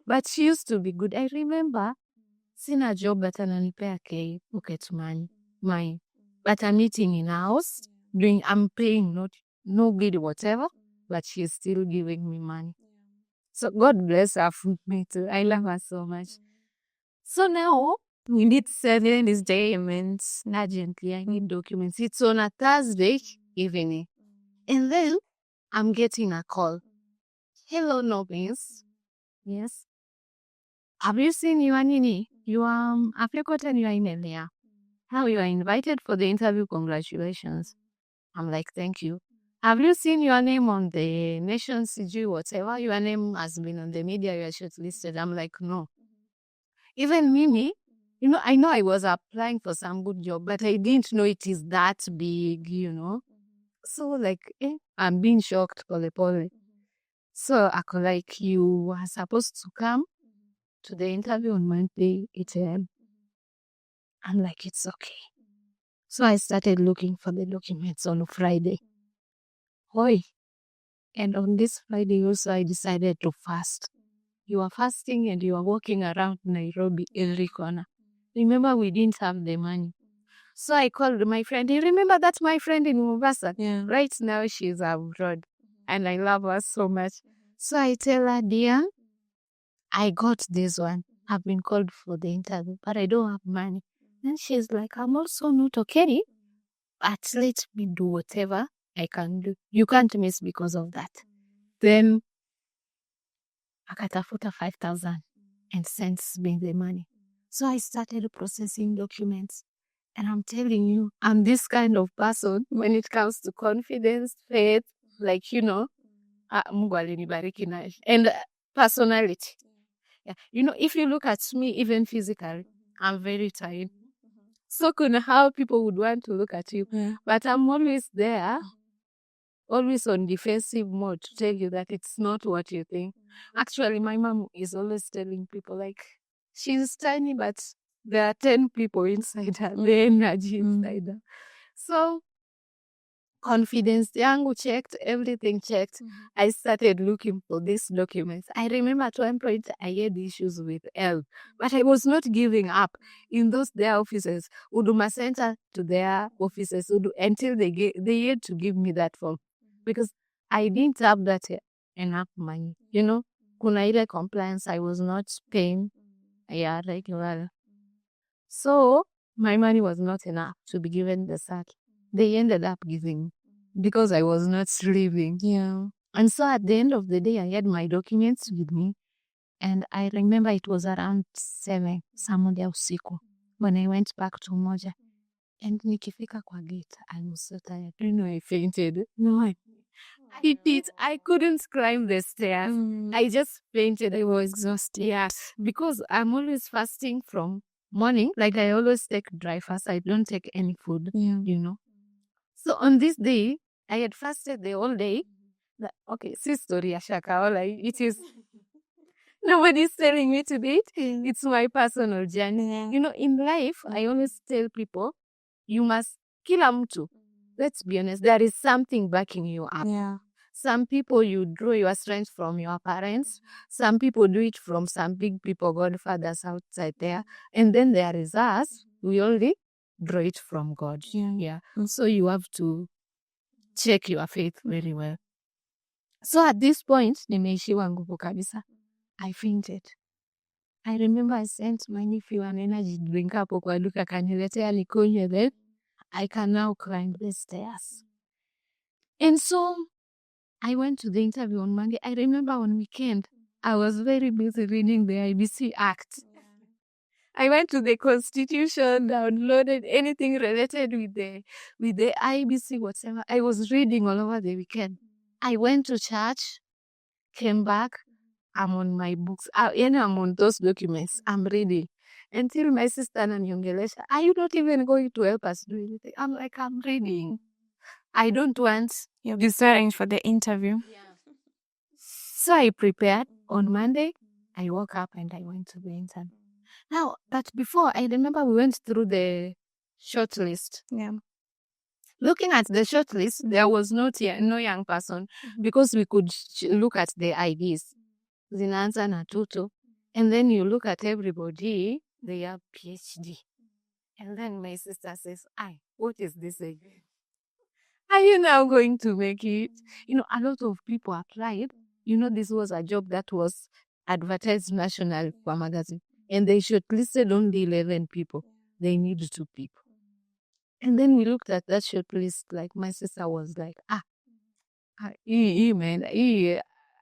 S1: But she used to be good. I remember, sina job but ananipea pocket money, mine. But I'm eating in house. I'm paying no bill whatever, but she's still giving me money. So God bless her for me too. I love her so much. So now we need 7 documents urgently. I need documents. It's on a Thursday evening. And then I'm getting a call. Hello, Nobis. Yes. Have you seen your Nini? You are African, you are in Elia. How you are invited for the interview? Congratulations. I'm like, thank you. Have you seen your name on the Nation CG, whatever? Your name has been on the media, you are shortlisted. I'm like, no. Even Mimi, I know I was applying for some good job, but I didn't know it is that big, So like, I'm being shocked, pole. So I could like, you are supposed to come to the interview on Monday, 8 a.m. I'm like, it's okay. So I started looking for the documents on Friday. And on this Friday also I decided to fast. You are fasting and you are walking around Nairobi every corner. Remember, we didn't have the money. So I called my friend. You remember that's my friend in Mombasa?
S2: Yeah.
S1: Right now she's abroad and I love her so much. So I tell her, dear, I got this one. I've been called for the interview, but I don't have money. And she's like, I'm also not okay, but let me do whatever I can do. You can't miss because of that. Then akatafuta 5,000 and sends me the money. So I started processing documents. And I'm telling you, I'm this kind of person when it comes to confidence, faith, like, Mungu alinibariki na and personality. Yeah. If you look at me, even physically, I'm very tired. So how people would want to look at you.
S2: Yeah.
S1: But I'm always there, always on defensive mode to tell you that it's not what you think. Actually, my mom is always telling people, like, she's tiny, but there are 10 people inside her, the energy inside her. So confidence yangu checked, everything checked. I started looking for these documents. I remember at one point I had issues with L, but I was not giving up. In those their offices, Huduma Center to their offices, until they had to give me that form because I didn't have that enough money. Kuna ile compliance I was not paying. Yeah, regular. So my money was not enough to be given the cert. They ended up giving because I was not sleeping.
S2: Yeah.
S1: And so at the end of the day, I had my documents with me. And I remember it was around 7, saa moja usiku, when I went back to Moja. And nikifika kwa gate, I was so tired. I fainted. No, I did. I couldn't climb the stairs. I just fainted. I was exhausted. Yes. Because I'm always fasting from morning. Like I always take dry fast. I don't take any food, So on this day, I had fasted the whole day. Okay, this story, Ashakaola, it is... Nobody's telling me to do it. It's my personal journey. In life, I always tell people, you must kila mtu. Let's be honest, there is something backing you up.
S2: Yeah.
S1: Some people, you draw your strength from your parents. Some people do it from some big people, godfathers outside there. And then there is us. We only draw it from God. Yeah. So you have to check your faith very well. So at this point, nimeishiwa nguvu kabisa. I fainted. I remember I sent my nephew an energy drink hapo kwa duka kaniletea nikunywe, then I can now climb the stairs. And so I went to the interview on Monday. I remember on weekend, I was very busy reading the IEBC Act. I went to the Constitution, downloaded anything related with the IEBC, whatever. I was reading all over the weekend. I went to church, came back. I'm on my books. I'm on those documents. I'm reading. Until my sister ananiongelesha, are you not even going to help us do anything? I'm like, I'm reading. I don't want...
S2: You're preparing for the interview.
S1: Yeah. So I prepared. On Monday, I woke up and I went to the interview. Now, but before, I remember we went through the shortlist.
S2: Yeah.
S1: Looking at the shortlist, there was no young person because we could look at the IDs. Zinaanza na tutu. And then you look at everybody, they have PhD. And then my sister says, what is this again? Are you now going to make it? A lot of people applied. This was a job that was advertised national for magazine. And they shortlisted only 11 people. They need 2 people. And then we looked at that shortlist, like my sister was like, man,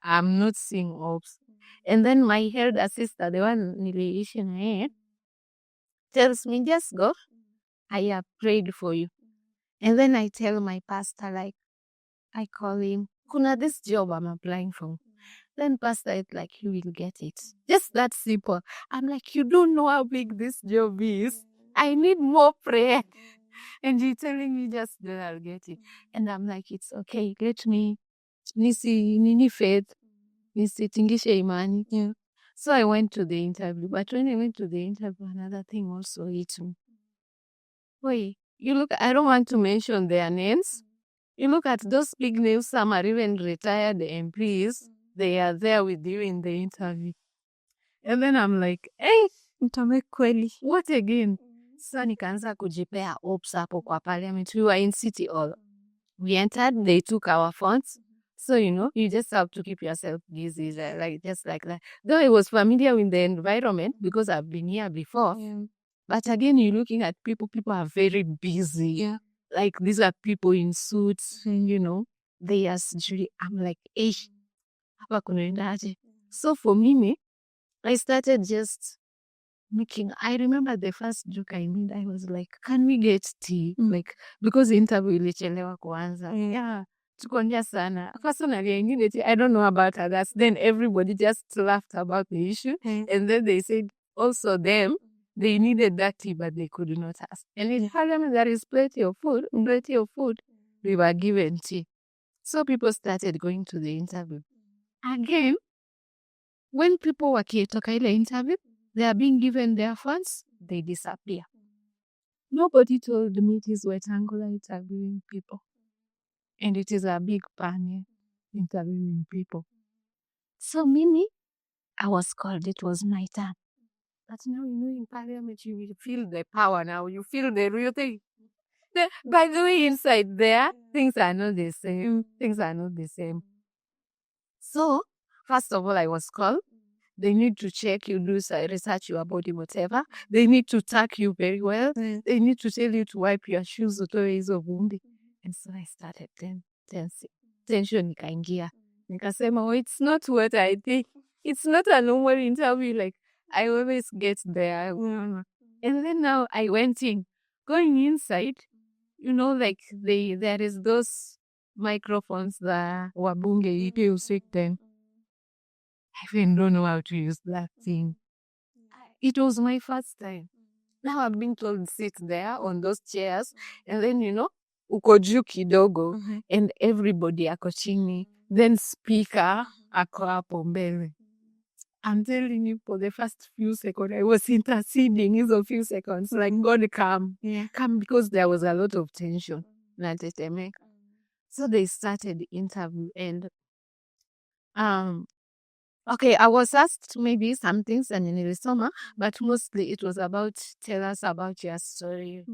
S1: I'm not seeing hopes. And then my elder sister, the one niliishi na yeye, tells me, just go. I have prayed for you. And then I tell my pastor, like, I call him, kuna this job I'm applying for. Then pastor is like, you will get it. Just that simple. I'm like, you don't know how big this job is. I need more prayer. And he's telling me, just then I'll get it. And I'm like, it's okay. Let me, nini faith. Nisitingishe imani.
S2: Yeah.
S1: So I went to the interview. But when I went to the interview, another thing also hit me. Wait, you look, I don't want to mention their names. You look at those big names, some are even retired MPs. They are there with you in the interview. And then I'm like, hey,
S2: kweli.
S1: What again? So nikaanza kujipea hopes hapo kwa parliament. We were in City Hall. We entered, they took our phones. So, you just have to keep yourself busy, just like that. Though I was familiar with the environment because I've been here before.
S2: Yeah.
S1: But again, you're looking at people are very busy.
S2: Yeah.
S1: Like, these are people in suits, they are usually, I'm like, hey, hapa kunaendaje? So for me, I started just making, I remember the first joke I made, I was like, can we get tea? Like, because the interview ilichelewa kuanza. Yeah. Tukonja sana. Personally, I don't know about others. Then everybody just laughed about the issue. And then they said, also them, they needed that tea, but they could not ask. And in Parliament, there is plenty of food. We were given tea. So people started going to the interview. Again, when people wakitoka ile interview, they are being given their funds, they disappear. Nobody told me it is Wetangula interviewing people. And it is a big panel interviewing people. So mimi, I was called. It was my turn. But now, in parliament, you will feel the power now. You feel the real thing. By the way, inside there, things are not the same. Things are not the same. So, first of all, I was called. They need to check you, do research your body, whatever. They need to tuck you very well. They need to tell you to wipe your shoes, and so I started tension ikaingia. Nikasema, oh, it's not what I think. It's not a normal interview. Like, I always get there. And then now I went in. Going inside, like there is those microphones that wabunge use then. I even don't know how to use that thing. It was my first time. Now I've been told to sit there on those chairs, and then uko juu kidogo, and everybody ako chini. Then speaker ako hapo mbele. I'm telling you, for the first few seconds, I was interceding. Hizo few seconds, like, God, come, because there was a lot of tension. So they started the interview, and okay, I was asked maybe some things and in the summer, but mostly it was about tell us about your story,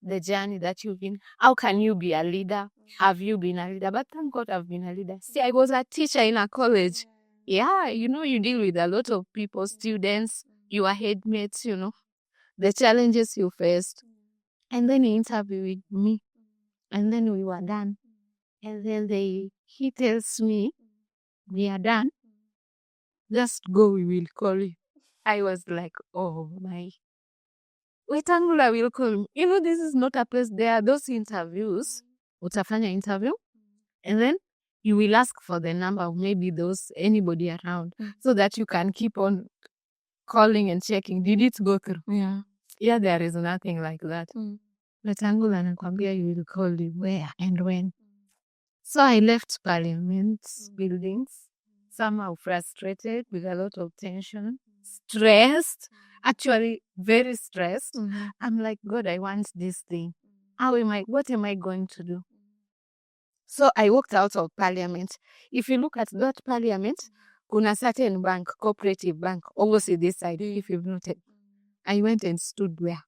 S1: the journey that you've been. How can you be a leader? Have you been a leader? But thank God I've been a leader. See, I was a teacher in a college. Yeah, you deal with a lot of people, students, your headmates, the challenges you faced. And then he interviewed me. And then we were done. And then he tells me, we are done. Just go, we will call you. I was like, oh my. Wetangula will call me. This is not a place. There are those interviews. Utafanya interview. And then you will ask for the number of maybe anybody around, so that you can keep on calling and checking. Did it go through? Yeah, there is nothing like that. Wetangula anakwambia you will call you where and when. So I left Parliament buildings, somehow frustrated, with a lot of tension, stressed, actually very stressed. I'm like, God, I want this thing. What am I going to do? So I walked out of Parliament. If you look at that Parliament, kuna certain bank, cooperative bank, opposite this side, if you've noted. I went and stood there,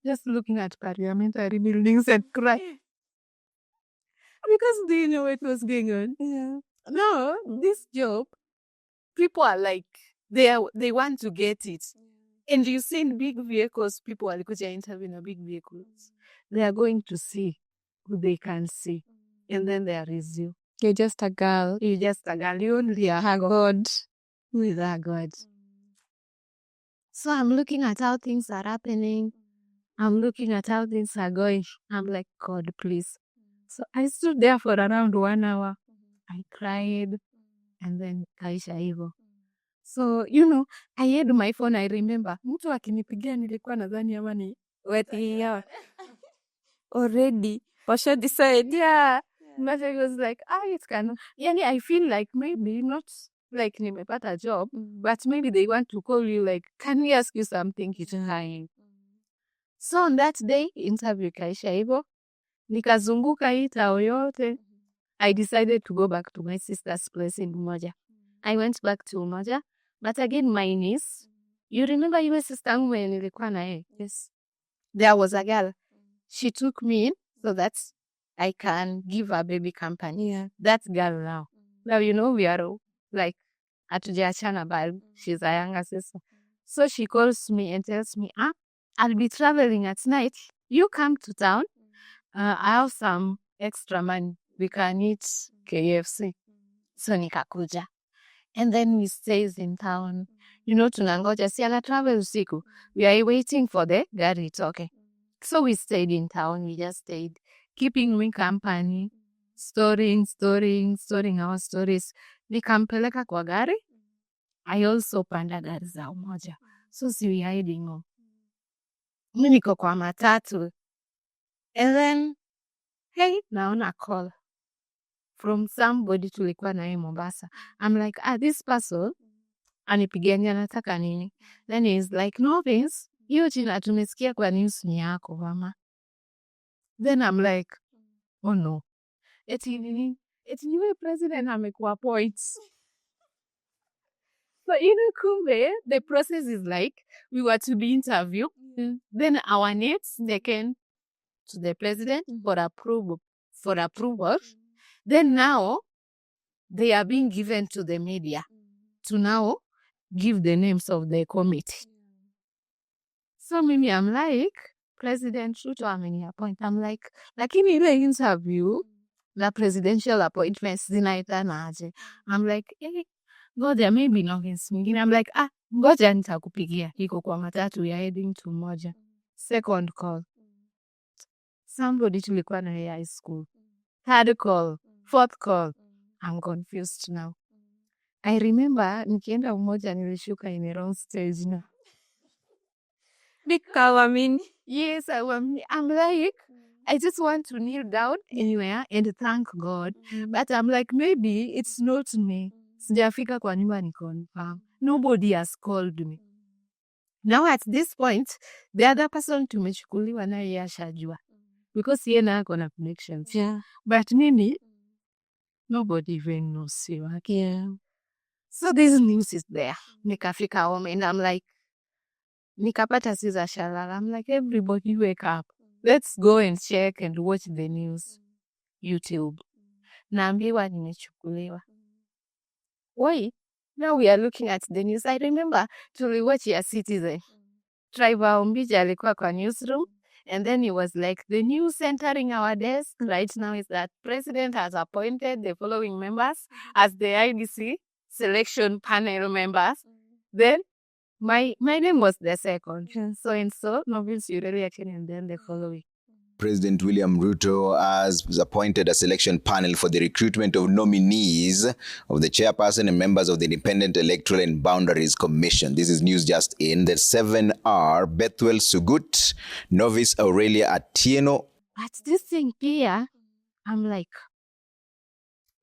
S1: just looking at parliamentary buildings and crying. Because do you know what was going on? Yeah. No, this job, people are like, they want to get it. And you see in big vehicles, people are like, interviewing a big vehicles. They are going to see who they can see. And then there is you. You're just a girl. You're just a girl. You only are a God with a God. So I'm looking at how things are happening. I'm looking at how things are going. I'm like, God, please. So I stood there for around 1 hour. I cried. And then kaisha hivyo. So, I had my phone, I remember. Mtu akinipigia nilikuwa nadhani ama ni already. Washa decide. Yeah. But I was like, it can. I feel like maybe not like nimepata job, but maybe they want to call you like, can we ask you something? So on that day, interview kaisha hivyo. Nikazunguka hii tao yote. I decided to go back to my sister's place in Umoja. I went back to Umoja, but again, my niece, you remember your sister when nilikuwa na yeye? Yes. There was a girl. She took me in so that I can give her baby company. Yeah. That girl now. Now, we are like, hatujaachana but she's a younger sister. So she calls me and tells me, I'll be traveling at night. You come to town. I have some extra money. We can eat KFC. So nikakuja. And then we stays in town. Tunangoja. Si ana travel usiku. We are waiting for the gari itoke. So we stayed in town. We just stayed. Keeping me company. Storing our stories. Nikampeleka kwa gari. I also panda gari za Umoja. So si we hiding home. Mimi niko kwa matatu. And then, hey, naona call from somebody tulikuwa na yeye Mombasa. I'm like, this person anipigania anataka nini? Then he's like, no things. Hiyo jina tumesikia kwa news ni yako mama. Then I'm like, oh no. eti niwe president amekuwa points. So, kumbe, the process is like, we were to be interviewed. Then our names taken to the president for approval. Then now, they are being given to the media to now give the names of the committee. So, mimi, I'm like, President Ruto ameni appoint. I'm like, lakini ile interview, the presidential appointments zinaitana aje. I'm like, ngoja maybe novice mwingine. I'm like, ngoja nitakupigia. Iko kwa matatu ya heading to moja. Second call. Somebody tulikuwa na yeye high school. Third call. Fourth call. I'm confused now. I remember nikienda umoja nilishuka in a wrong stage na. Yes, I'm like, I just want to kneel down anywhere and thank God. But I'm like, maybe it's not me. Sijafika kwa nyumba ni confirm. Nobody has called me. Now at this point, the other person tumechukuliwa na yeye ashajua. Because yeye na ako na connections.
S2: Yeah.
S1: But mimi, nobody even knows you. Yeah. So this news is there. Nikafika home and I'm like, nikapata siza shalala. I'm like, everybody wake up. Let's go and check and watch the news. YouTube. Naambiwa nimechukuliwa. Why? Now we are looking at the news. I remember tuliwatch ya Citizen. Trevor Ombija alikuwa kwa newsroom. And then he was like, the news entering our desk right now is that President has appointed the following members as the IEBC Selection Panel members. Then my name was the second. So novice Euralia'S, and then the following.
S3: President William Ruto has appointed a selection panel for the recruitment of nominees of the chairperson and members of the Independent Electoral and Boundaries Commission. This is news just in. The 7R, Bethuel Sugut, novice Aurelia Atieno.
S1: But this thing here, I'm like,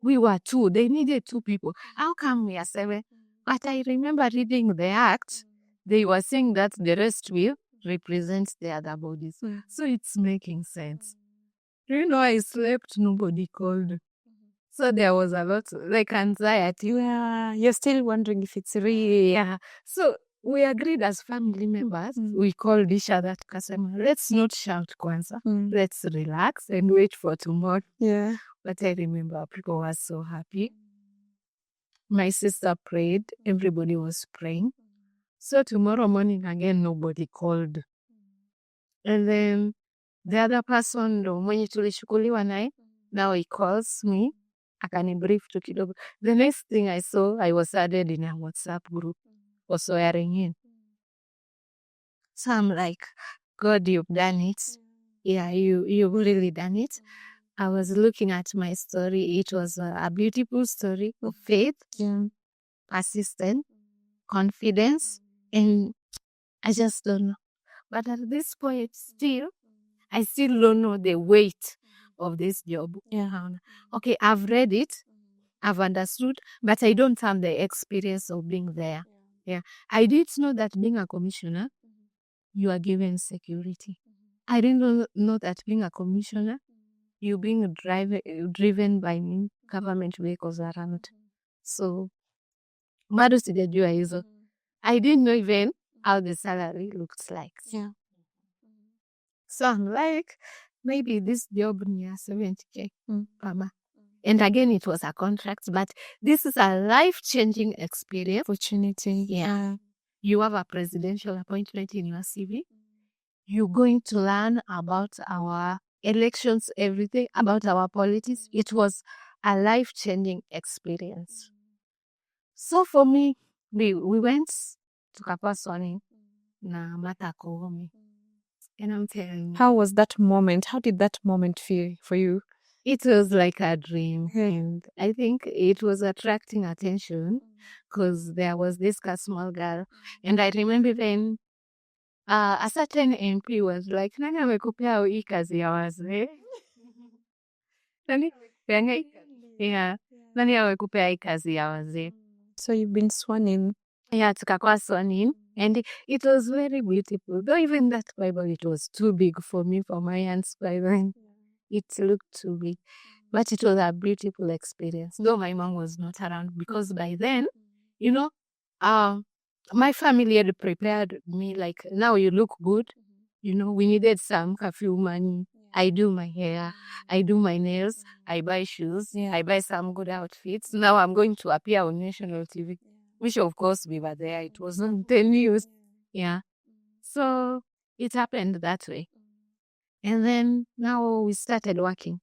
S1: we were two. They needed two people. How come we are 7? But I remember reading the act. They were saying that the rest will represent the other bodies. So it's making sense. I slept, nobody called. So there was a lot, like anxiety.
S2: Yeah, you're still wondering if it's real.
S1: Yeah. So we agreed as family members, we called each other to customer. Let's not shout kwanza. Let's relax and wait for tomorrow.
S2: Yeah.
S1: But I remember people were so happy. My sister prayed. Everybody was praying. So tomorrow morning again, nobody called. And then the other person, mwenye tulishukuliwa naye, now he calls me, akanibrief tu kidogo. The next thing I saw, I was added in a WhatsApp group, also swearing in. So I'm like, God, you've done it. Yeah, you've really done it. I was looking at my story. It was a beautiful story of faith, persistence, confidence, and I just don't know. But at this point, I still don't know the weight of this job.
S2: Yeah.
S1: Okay, I've read it, I've understood, but I don't have the experience of being there. Yeah. I did know that being a commissioner, you are given security. I didn't know that being a commissioner, you're being driven by government vehicles around. So, bado sijajua hizo. I didn't know even how the salary looks like.
S2: Yeah.
S1: So I'm like, maybe this job near 70K. And again, it was a contract, but this is a life-changing experience.
S2: Opportunity.
S1: Yeah. You have a presidential appointment in your CV. You're going to learn about our elections, everything, about our politics. It was a life-changing experience. So for me, we went to Kapaswani na Martha Koome. And I'm telling you.
S2: How was that moment? How did that moment feel for you?
S1: It was like a dream. And I think it was attracting attention because there was this small girl. And I remember then a certain MP was like, nani amekupea hii kazi ya wazee? Nani? Yeah. Nani amekupea hii kazi ya wazee?
S2: So you've been sworn in.
S1: Yeah, tukakuwa sworn in. And it was very beautiful. Though even that Bible, it was too big for me, for my hands by then. It looked too big. But it was a beautiful experience, though my mom was not around, because by then, you know, my family had prepared me like, now you look good. You know, we needed some curfew money. I do my hair, I do my nails, I buy shoes, I buy some good outfits. Now I'm going to appear on national TV, which of course we were there. It wasn't the news. Yeah. So it happened that way. And then now we started working.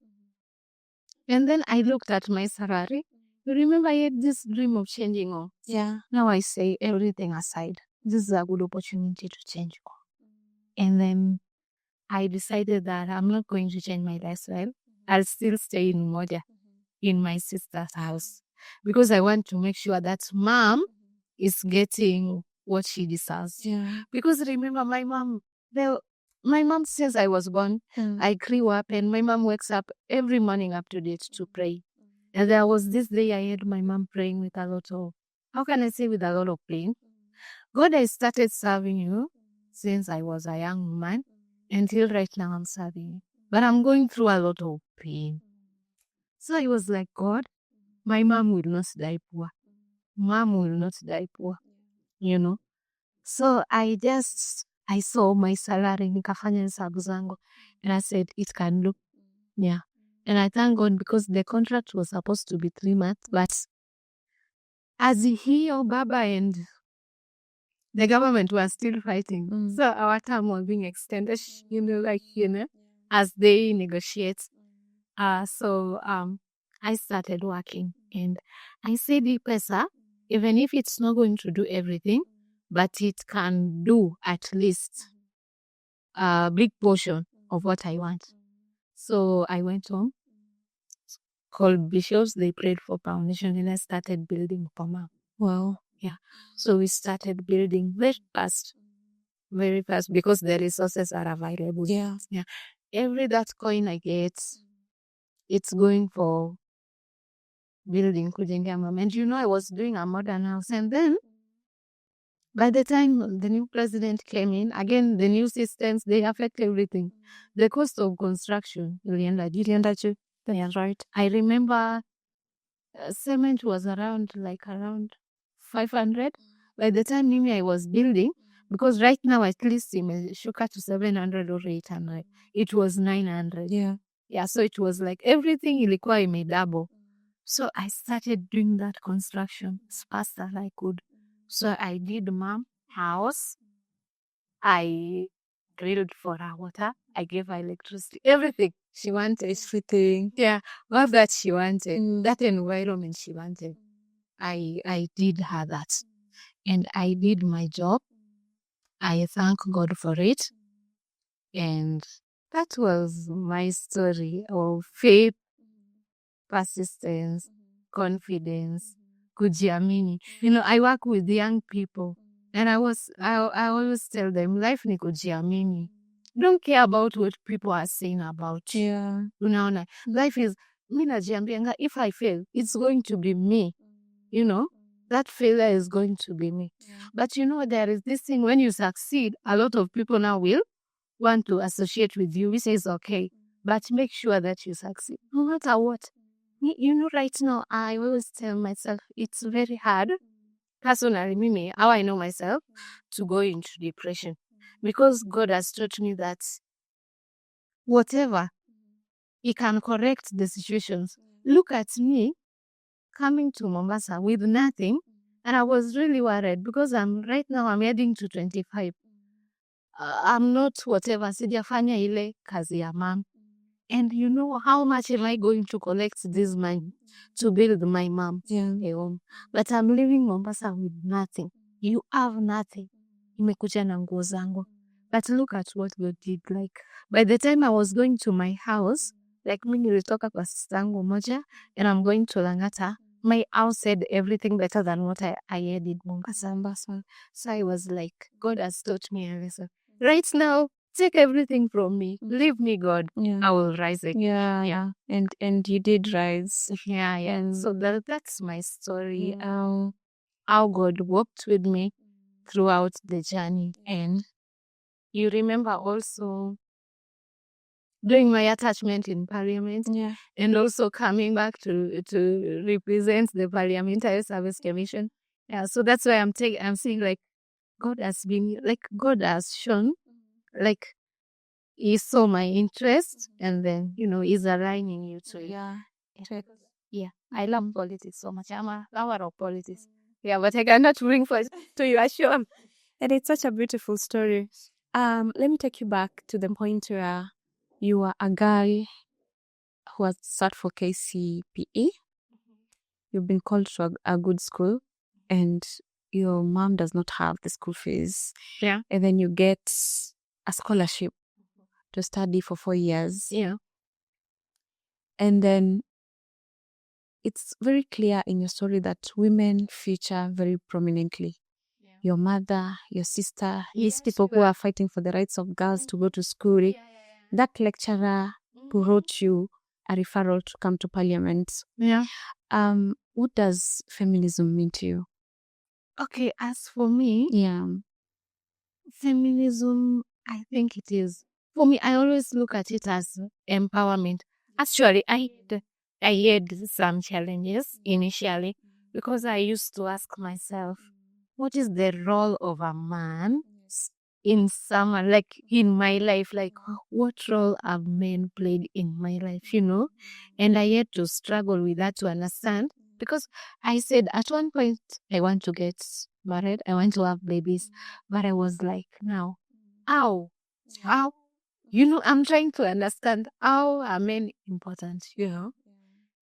S1: And then I looked at my salary. You remember I had this dream of changing all.
S2: Yeah.
S1: Now I say everything aside, this is a good opportunity to change all. And then I decided that I'm not going to change my lifestyle. I'll still stay in Moja, in my sister's house, because I want to make sure that mom is getting what she deserves.
S2: Yeah.
S1: Because remember, my mom, since I was born, I grew up, and my mom wakes up every morning up to date to pray. And there was this day I heard my mom praying with a lot of, how can I say with a lot of pain? God, I started serving you since I was a young woman until right now I'm serving you. But I'm going through a lot of pain. So I was like, God, my mom will not die poor. Mom will not die poor. You know? So I saw my salary, nikafanya hesabu zangu, and I said, it can do. Yeah. And I thank God, because the contract was supposed to be 3 months, but as he or Baba and the government were still fighting. So our term was being extended, as they negotiate. So I started working, and I said, Pesa, even if it's not going to do everything, but it can do at least a big portion of what I want. So I went home, called bishops, they prayed for foundation, and I started building for mom.
S2: Wow.
S1: Yeah. So we started building very fast, because the resources are available.
S2: Yeah.
S1: Yeah. Every that coin I get, it's going for building kujengea mom. And I was doing a modern house. And then by the time the new president came in, again, the new systems, they affect everything. The cost of construction,
S2: That's right.
S1: I remember cement was around 500. By the time I was building, because right now at least imeshuka to 700 or 800. It was 900.
S2: Yeah.
S1: Yeah, so it was like everything ilikuwa imedouble. So I started doing that construction as fast as I could. So I did mom house. I drilled for her water. I gave her electricity, everything she wanted.
S2: Everything.
S1: Yeah, all that she wanted, that environment she wanted. I did her that. And I did my job. I thank God for it. And that was my story of faith, persistence, confidence, kujiamini. I work with young people, and I always tell them, life ni kujiamini. Don't care about what people are saying about you.
S2: Yeah.
S1: Unaona, life is, mi najiambianga, if I fail, it's going to be me. That failure is going to be me. But there is this thing, when you succeed, a lot of people now will want to associate with you, which is okay. But make sure that you succeed, no matter what. Right now, I always tell myself, it's very hard, personally, Mimi, how I know myself, to go into depression. Because God has taught me that whatever, He can correct the situations. Look at me coming to Mombasa with nothing, and I was really worried, because I'm heading to 25. I'm not whatever, sijafanya ile kazi ya mom. And how much am I going to collect this money to build my mom a home? But I'm living Mombasa with nothing. You have nothing. Imekuja na nguo zangu. But look at what God did. Like, by the time I was going to my house, like mimi nilitoka kwa sistangu moja, and I'm going to Langata, my house said everything better than what I had in Mombasa. So I was like, God has taught me a lesson. Right now, take everything from me. Leave me, God.
S2: Yeah.
S1: I will rise again.
S2: Yeah. And you did rise.
S1: Yeah. And so that's my story. How God walked with me throughout the journey. And you remember also, doing my attachment in Parliament, and also coming back to represent the Parliamentary Service Commission. Yeah, so that's why I'm saying like God has shown like He saw my interest, and then He's aligning you to it. Yeah, I love politics so much. I'm a lover of politics. Yeah, but I cannot bring for to you, assure.
S2: And it's such a beautiful story. Let me take you back to the point where you were a guy who has sat for KCPE. You've been called to a good school, and your mom does not have the school fees.
S1: Yeah.
S2: And then you get a scholarship to study for 4 years.
S1: Yeah.
S2: And then it's very clear in your story that women feature very prominently. Your mother, your sister, these people who are fighting for the rights of girls to go to school. That lecturer who wrote you a referral to come to Parliament.
S1: Yeah.
S2: What does feminism mean to you?
S1: Okay, as for me, feminism, I think it is. For me, I always look at it as empowerment. Actually, I had some challenges initially because I used to ask myself, what is the role of a man in someone, like in my life? Like, what role have men played in my life, And I had to struggle with that to understand, because I said at one point, I want to get married, I want to have babies, but I was like, now, how? I'm trying to understand how are men important,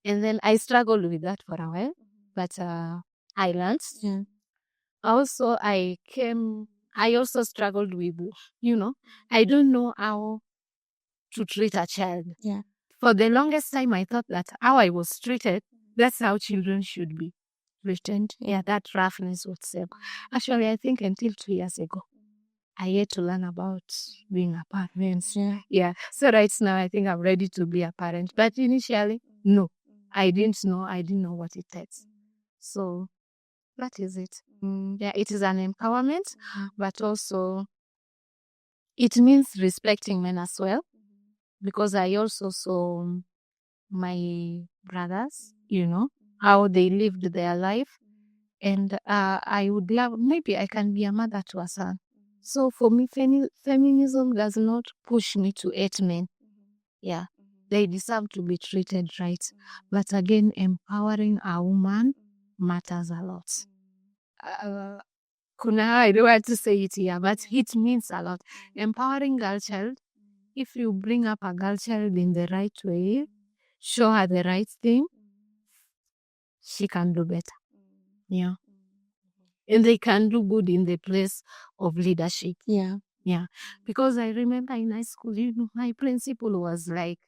S1: And then I struggled with that for a while, but I learned. Also, I also struggled with, I don't know how to treat a child.
S2: Yeah.
S1: For the longest time, I thought that how I was treated, that's how children should be treated. Yeah, that roughness would say. Actually, I think until 2 years ago, I had to learn about being a parent. Yeah. So right now, I think I'm ready to be a parent. But initially, no, I didn't know. I didn't know what it takes. So that is it. Yeah, it is an empowerment, but also it means respecting men as well, because I also saw my brothers, how they lived their life, and I would love, maybe I can be a mother to a son. So for me, feminism does not push me to hate men. Yeah, they deserve to be treated right. But again, empowering a woman matters a lot. I don't want to say it here, but it means a lot. Empowering girl child, if you bring up a girl child in the right way, show her the right thing, she can do better. Yeah. And they can do good in the place of leadership.
S2: Yeah.
S1: Yeah. Because I remember in high school, my principal was like,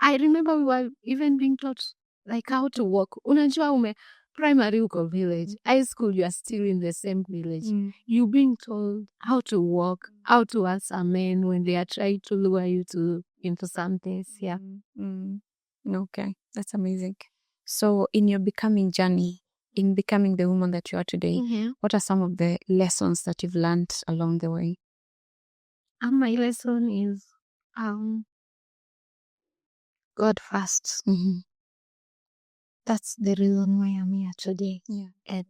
S1: I remember we were even being taught like how to walk. Unajua primary uko village, high school you are still in the same village. You're being told how to walk, how to answer men when they are trying to lure you into some things. Yeah.
S2: Okay, that's amazing. So in your becoming journey, in becoming the woman that you are today, what are some of the lessons that you've learned along the way?
S1: My lesson is God first. That's the reason why I'm here today.
S2: Yeah.
S1: And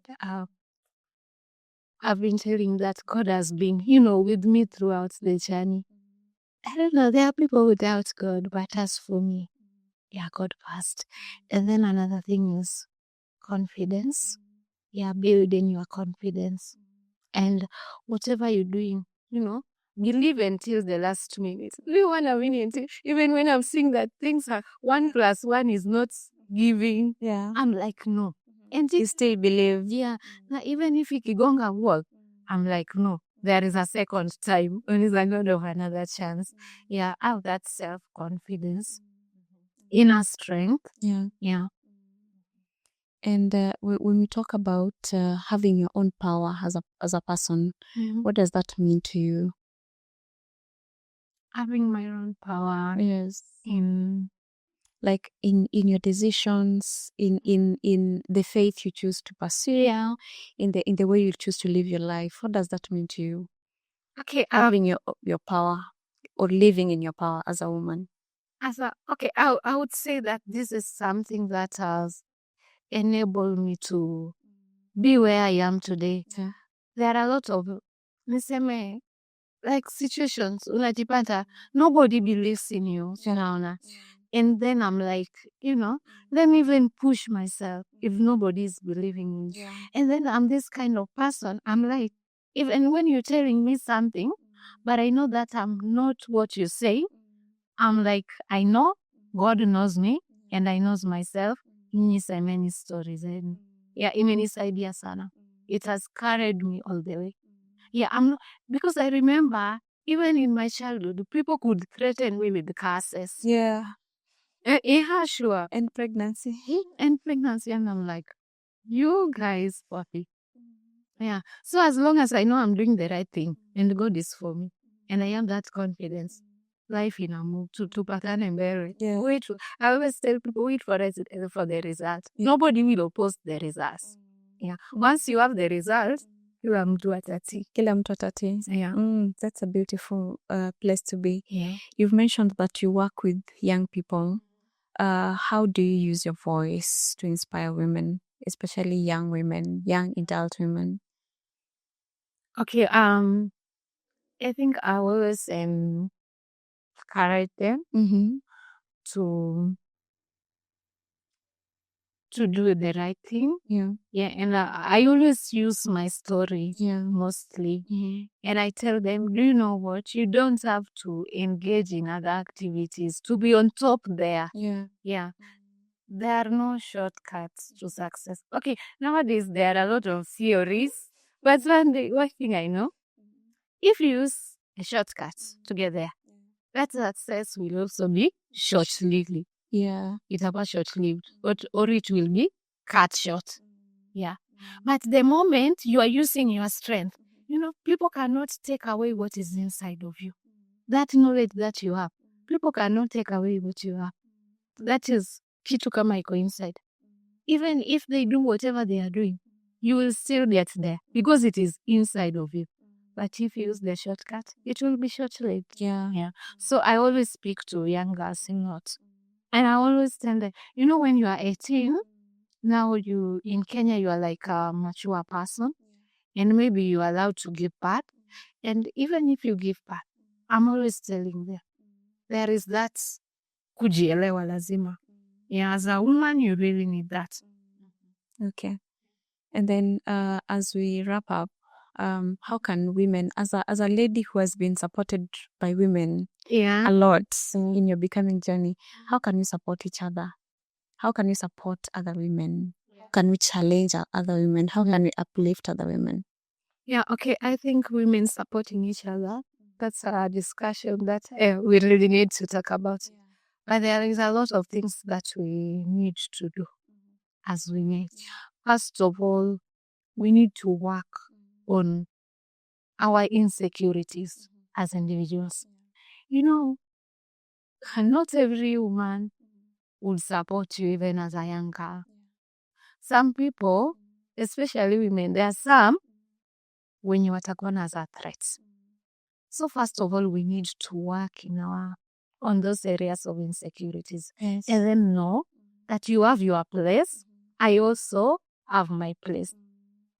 S1: I've been telling that God has been, with me throughout the journey. I don't know, there are people without God, but as for me, God first. And then another thing is confidence. Yeah, building your confidence. And whatever you're doing, believe until the last minute. Do you want to win until, even when I'm seeing that things are 1 + 1 is not giving, I'm like, no. And
S2: You still believe.
S1: Yeah. Now, even if ikigonga wall, I'm like, no, there is a second time. There is another chance. Yeah, I have that self-confidence, inner strength. Yeah.
S2: And when we talk about having your own power as a person, what does that mean to you?
S1: Having my own power.
S2: Yes.
S1: In
S2: your decisions, in the faith you choose to pursue, in the way you choose to live your life. What does that mean to you?
S1: Okay,
S2: having your power. or living in your power as a woman?
S1: I would say that this is something that has enabled me to be where I am today.
S2: Yeah.
S1: There are a lot of niseme like situations unajipata nobody believes in you, unaona. And then I'm like, let me even push myself if nobody is believing in me. And then I'm this kind of person. I'm like, even when you're telling me something, but I know that I'm not what you say, I'm like, I know God knows me and I knows myself. Niseme many stories and imenisaidia sana. It has carried me all the way. I'm not, because I remember even in my childhood, people could threaten me with curses.
S2: Yeah.
S1: Sure.
S2: And pregnancy.
S1: And pregnancy, and I'm like, you guys, papi. Yeah. So as long as I know I'm doing the right thing and God is for me, and I am that confidence, life in a move to patane mbele.
S2: Yeah.
S1: I always tell people, wait for the result. Nobody will oppose the results. Yeah. Once you have the results, kila mtu atati.
S2: Kila mtu atati.
S1: Yeah.
S2: That's a beautiful place to be.
S1: Yeah.
S2: You've mentioned that you work with young people. How do you use your voice to inspire women, especially young women, young adult women?
S1: Okay. I think I always encourage them to do the right thing.
S2: Yeah.
S1: And I always use my story mostly. And I tell them, do you know what? You don't have to engage in other activities to be on top there.
S2: Yeah.
S1: There are no shortcuts to success. Okay, nowadays there are a lot of theories, but one thing I know, if you use a shortcut to get there, that success will also be short-lived.
S2: Yeah.
S1: It's about short-lived, or it will be cut short. Yeah. But the moment you are using your strength, people cannot take away what is inside of you. That knowledge that you have, people cannot take away what you have. That is kitu kama iko inside. Even if they do whatever they are doing, you will still get there because it is inside of you. But if you use the shortcut, it will be short-lived.
S2: Yeah.
S1: So I always speak to young girls a lot. And I always tell them, when you are 18, now in Kenya, you are like a mature person. And maybe you are allowed to give birth. And even if you give birth, I'm always telling them, there is that kujielewa lazima. Yeah, as a woman, you really need that.
S2: Okay. And then as we wrap up, how can women, as a lady who has been supported by women a lot in your becoming journey, how can we support each other? How can we support other women? How can we challenge other women? How can we uplift other women?
S1: Yeah, okay. I think women supporting each other, that's a discussion that we really need to talk about. But there is a lot of things that we need to do as women. First of all, we need to work on our insecurities as individuals. Not every woman will support you even as a young girl. Some people, especially women, there are some when you watakuwa as a threat. So first of all, we need to work on those areas of insecurities.
S2: Yes.
S1: And then know that you have your place. I also have my place.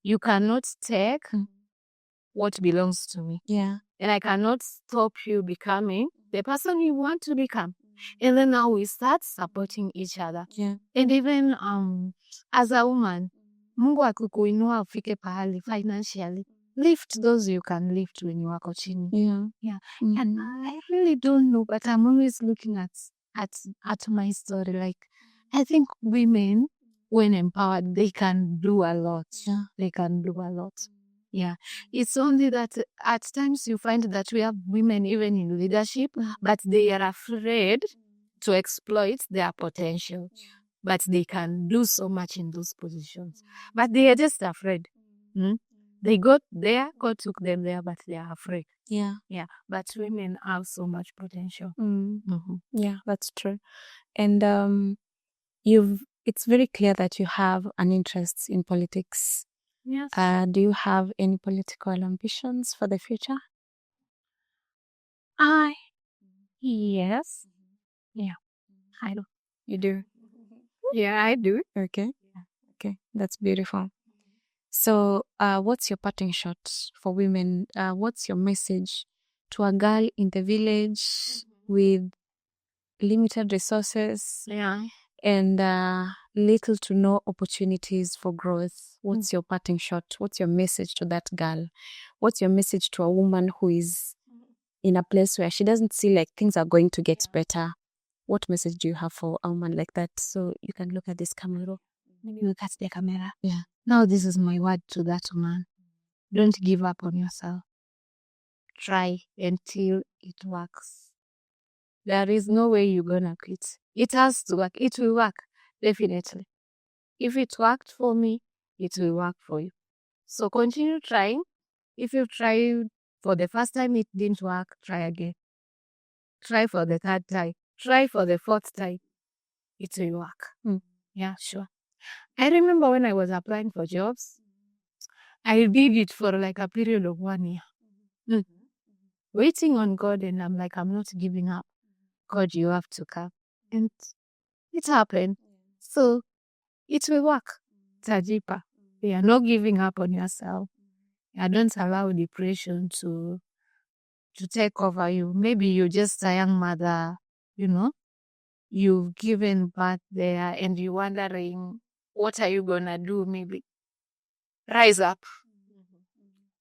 S1: You cannot take what belongs to me.
S2: Yeah.
S1: And I cannot stop you becoming the person you want to become. And then now we start supporting each other.
S2: Yeah.
S1: And even as a woman, Mungu akikuinua ufike pahali financially. Lift those you can lift when you are coaching.
S2: Yeah.
S1: And I really don't know, but I'm always looking at my story. Like, I think women, when empowered, they can do a lot.
S2: Yeah.
S1: They can do a lot. Yeah. It's only that at times you find that we have women even in leadership, but they are afraid to exploit their potential. But they can do so much in those positions. But they are just afraid. They got there, God took them there, but they are afraid.
S2: Yeah.
S1: But women have so much potential.
S2: Yeah, that's true. And it's very clear that you have an interest in politics.
S1: Yes.
S2: Do you have any political ambitions for the future?
S1: Yes. Yeah, I do.
S2: You do?
S1: Yeah, I do.
S2: Okay. Okay, that's beautiful. So, what's your parting shot for women? What's your message to a girl in the village with limited resources
S1: Yeah.
S2: and little to no opportunities for growth? What's your parting shot? What's your message to that girl? What's your message to a woman who is in a place where she doesn't see like things are going to get better? What message do you have for a woman like that? So you can look at this camera.
S1: Maybe look at the camera.
S2: Yeah.
S1: Now this is my word to that man. Don't give up on yourself. Try until it works. There is no way you're gonna quit. It has to work. It will work. Definitely. If it worked for me, it will work for you. So continue trying. If you try for the first time, it didn't work, try again. Try for the third time. Try for the fourth time. It will work. Yeah, sure. I remember when I was applying for jobs, I did it for like a period of 1 year. Waiting on God, and I'm like, I'm not giving up. God, you have to come. And it happened. So it will work. Tajipa. Yeah, not giving up on yourself. Yeah, don't allow depression to take over you. Maybe you're just a young mother, you've given birth there and you're wondering, what are you gonna do? Maybe rise up.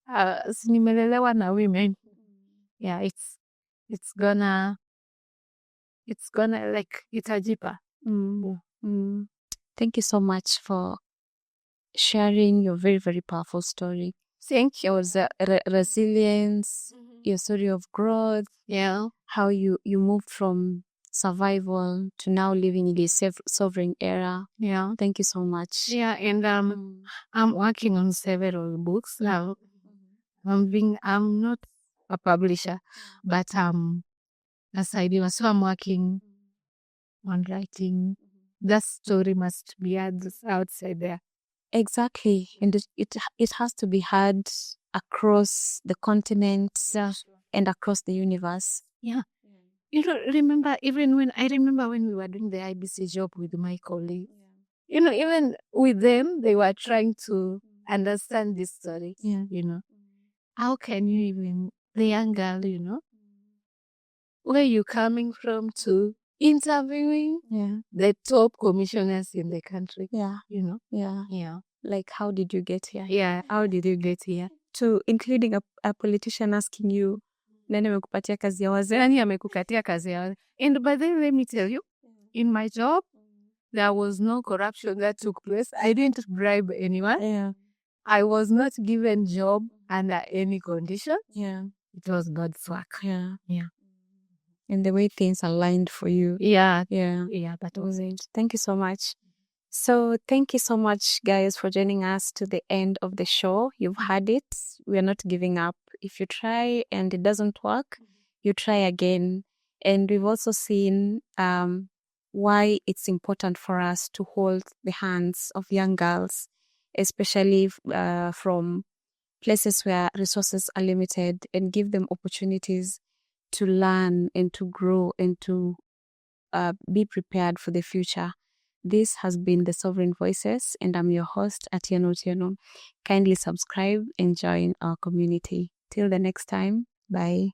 S1: Nimelelewa na women. Yeah, it's gonna like itajipa.
S2: Thank you so much for sharing your very, very powerful story.
S1: Thank you.
S2: It was resilience, your story of growth.
S1: Yeah.
S2: How you moved from survival to now living in this sovereign era.
S1: Yeah.
S2: Thank you so much.
S1: Yeah, and I'm working on several books now. I'm not a publisher, but as I do, so I'm working on writing. That story must be outside there.
S2: Exactly, and it has to be heard across the continents and across the universe.
S1: Yeah. Remember when we were doing the IEBC job with my colleagues, even with them, they were trying to understand this story.
S2: Yeah.
S1: How can you even, the young girl, where you coming from to interviewing the top commissioners in the country?
S2: Yeah.
S1: Yeah.
S2: Like, how did you get here?
S1: Yeah. How did you get here?
S2: To including a politician asking you, nani amekupatia kazi ya wazee?
S1: Nani amekukatia kazi ya wazee? And by then, let me tell you, in my job, there was no corruption that took place. I didn't bribe anyone.
S2: Yeah.
S1: I was not given job under any condition.
S2: Yeah.
S1: It was God's work.
S2: Yeah.
S1: Yeah.
S2: And the way things aligned for you.
S1: Yeah.
S2: Yeah.
S1: Yeah, that was it.
S2: Thank you so much. So thank you so much, guys, for joining us to the end of the show. You've heard it. We are not giving up. If you try and it doesn't work, you try again. And we've also seen why it's important for us to hold the hands of young girls, especially from places where resources are limited, and give them opportunities to learn and to grow and to be prepared for the future. This has been The Sovereign Voices, and I'm your host, Atieno Otieno. Kindly subscribe and join our community. Till the next time, bye.